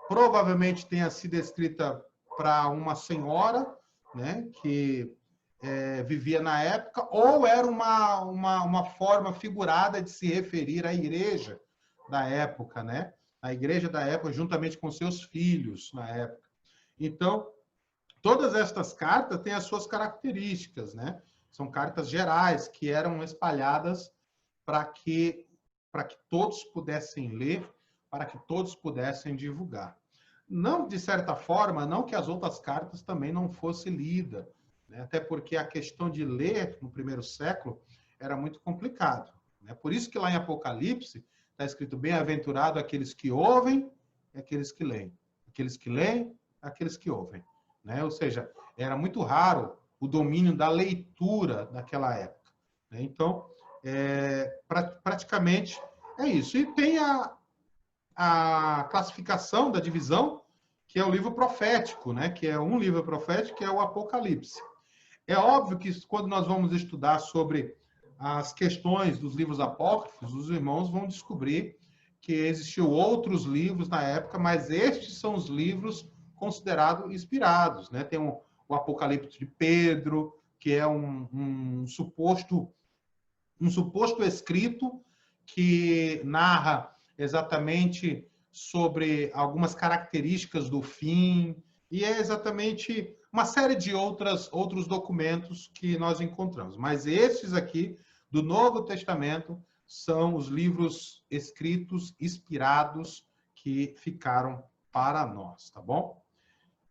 provavelmente tenha sido escrita para uma senhora, né? Que vivia na época, ou era uma forma figurada de se referir à igreja da época, né? A igreja da época, juntamente com seus filhos na época. Então, todas estas cartas têm as suas características, né? São cartas gerais que eram espalhadas para que todos pudessem ler, para que todos pudessem divulgar. Não, de certa forma, não que as outras cartas também não fossem lidas, né? Até porque a questão de ler no primeiro século era muito complicado, né? Por isso que lá em Apocalipse está escrito: bem-aventurado aqueles que ouvem e aqueles que leem. Aqueles que leem, aqueles que ouvem. Né? Ou seja, era muito raro o domínio da leitura naquela época. Né? Então, praticamente é isso. E tem a classificação da divisão, que é o livro profético, né? Que é um livro profético, que é o Apocalipse. É óbvio que quando nós vamos estudar sobre as questões dos livros apócrifos, os irmãos vão descobrir que existiam outros livros na época, mas estes são os livros considerados inspirados, né? Tem o Apocalipse de Pedro, que é um suposto escrito que narra exatamente sobre algumas características do fim, e é exatamente uma série de outros documentos que nós encontramos. Mas esses aqui, do Novo Testamento, são os livros escritos, inspirados, que ficaram para nós, tá bom?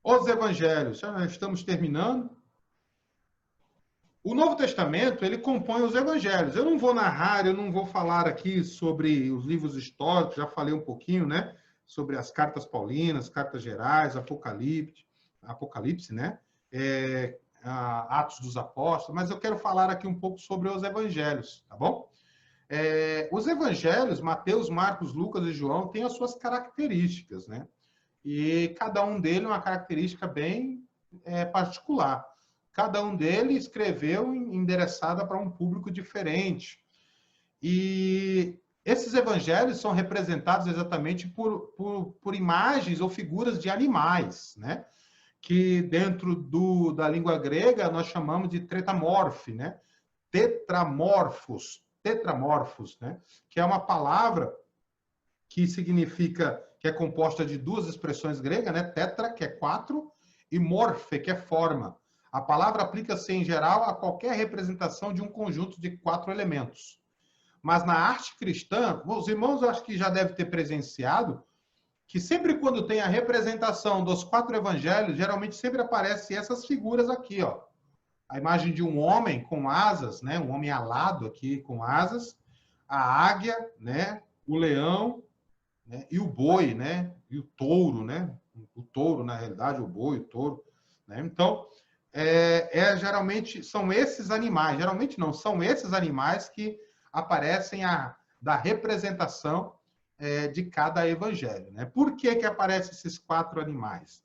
Os evangelhos, já estamos terminando. O Novo Testamento, ele compõe os evangelhos. Eu não vou narrar, eu não vou falar aqui sobre os livros históricos, já falei um pouquinho, né? Sobre as cartas paulinas, cartas gerais, Apocalipse, né? Atos dos Apóstolos, mas eu quero falar aqui um pouco sobre os evangelhos, tá bom? Os evangelhos, Mateus, Marcos, Lucas e João, têm as suas características, né? E cada um deles é uma característica bem particular. Cada um deles escreveu endereçada para um público diferente. E esses evangelhos são representados exatamente por imagens ou figuras de animais, né? Que dentro da língua grega nós chamamos de tetamorfe, né? Tetramorfos, né? Que é uma palavra que significa, que é composta de duas expressões gregas, né? Tetra, que é 4, e morfe, que é forma. A palavra aplica-se, em geral, a qualquer representação de um conjunto de 4 elementos. Mas na arte cristã, os irmãos acho que já devem ter presenciado que sempre quando tem a representação dos 4 evangelhos, geralmente sempre aparecem essas figuras aqui, ó. A imagem de um homem com asas, né? Um homem alado aqui com asas, a águia, né? O leão, né? E o boi, né? E o touro, né? O touro, na realidade, o boi, o touro, né? Então, geralmente são esses animais, geralmente não, são esses animais que aparecem da representação de cada evangelho, né? Por que que aparecem esses 4 animais?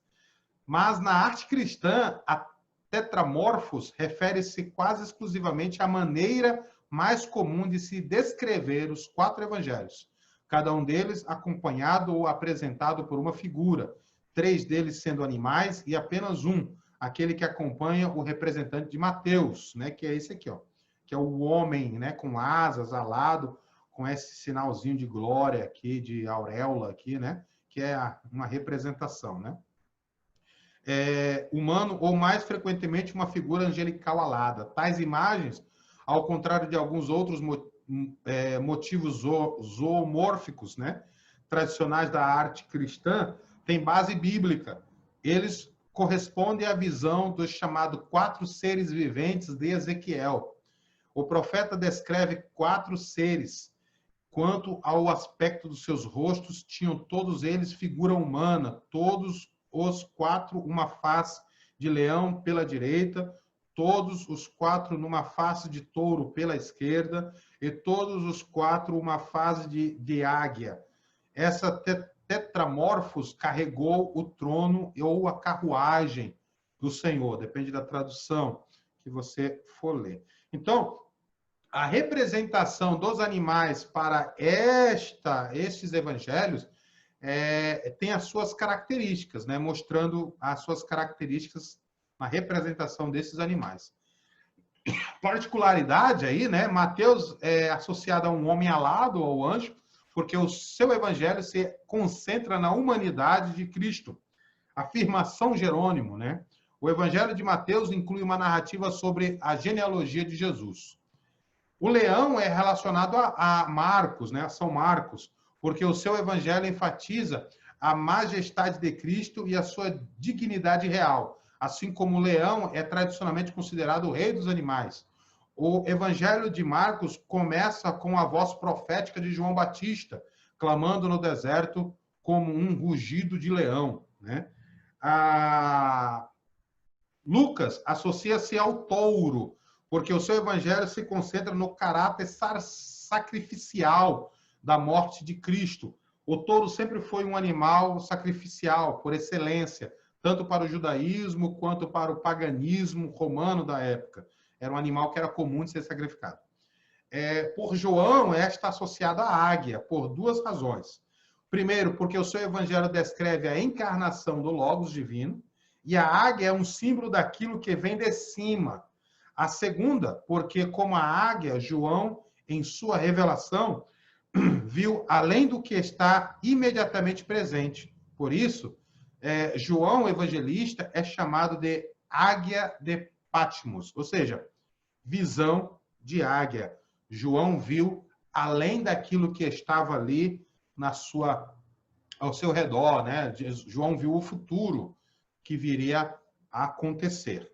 Mas na arte cristã, a tetramorfos refere-se quase exclusivamente à maneira mais comum de se descrever os 4 evangelhos, cada um deles acompanhado ou apresentado por uma figura, 3 deles sendo animais e apenas um, aquele que acompanha o representante de Mateus, né, que é esse aqui, ó, que é o homem, né, com asas, alado, com esse sinalzinho de glória aqui, de auréola aqui, né, que é uma representação, né? Humano ou mais frequentemente uma figura angelical alada. Tais imagens, ao contrário de alguns outros motivos zoomórficos, né, tradicionais da arte cristã, têm base bíblica. Eles correspondem à visão dos chamados 4 seres viventes de Ezequiel. O profeta descreve 4 seres. Quanto ao aspecto dos seus rostos, tinham todos eles figura humana, todos os 4 uma face de leão pela direita, todos os 4 numa face de touro pela esquerda, e todos os 4 uma face de águia. Essa tetramorfos carregou o trono ou a carruagem do Senhor, depende da tradução que você for ler. Então, a representação dos animais para estes evangelhos tem as suas características, né? Mostrando as suas características na representação desses animais. Particularidade aí, né? Mateus é associado a um homem alado, ao anjo, porque o seu evangelho se concentra na humanidade de Cristo. Afirmação Jerônimo, né? O evangelho de Mateus inclui uma narrativa sobre a genealogia de Jesus. O leão é relacionado a Marcos, né? A São Marcos, porque o seu evangelho enfatiza a majestade de Cristo e a sua dignidade real, assim como o leão é tradicionalmente considerado o rei dos animais. O evangelho de Marcos começa com a voz profética de João Batista, clamando no deserto como um rugido de leão, né? Lucas associa-se ao touro, porque o seu evangelho se concentra no caráter sacrificial da morte de Cristo. O touro sempre foi um animal sacrificial, por excelência, tanto para o judaísmo quanto para o paganismo romano da época. Era um animal que era comum de ser sacrificado. Por João, está associada à águia, por 2 razões. Primeiro, porque o seu evangelho descreve a encarnação do Logos divino, e a águia é um símbolo daquilo que vem de cima. A segunda, porque como a águia, João, em sua revelação, viu além do que está imediatamente presente. Por isso, João, evangelista, é chamado de águia de Patmos, ou seja, visão de águia. João viu além daquilo que estava ali ao seu redor, né? João viu o futuro que viria a acontecer.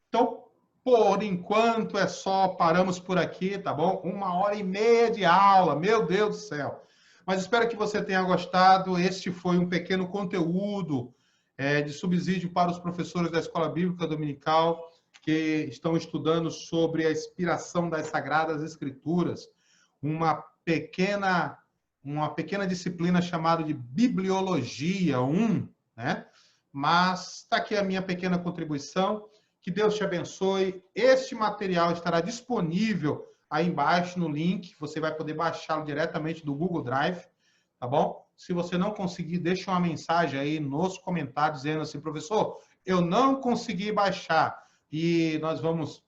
Então, por enquanto é só, paramos por aqui, tá bom? 1h30 de aula, meu Deus do céu. Mas espero que você tenha gostado. Este foi um pequeno conteúdo de subsídio para os professores da Escola Bíblica Dominical que estão estudando sobre a inspiração das Sagradas Escrituras, uma pequena disciplina chamada de Bibliologia 1, né? Mas está aqui a minha pequena contribuição. Que Deus te abençoe. Este material estará disponível aí embaixo no link. Você vai poder baixá-lo diretamente do Google Drive, tá bom? Se você não conseguir, deixa uma mensagem aí nos comentários dizendo assim, professor, eu não consegui baixar. E nós vamos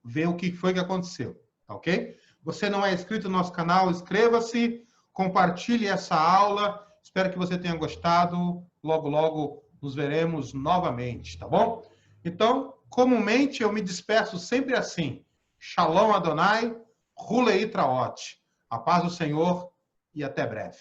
ver o que foi que aconteceu, tá ok? Você não é inscrito no nosso canal, inscreva-se, compartilhe essa aula. Espero que você tenha gostado. Logo, logo nos veremos novamente, tá bom? Então, comumente eu me despeço sempre assim. Shalom Adonai, Hulei Traote. A paz do Senhor e até breve.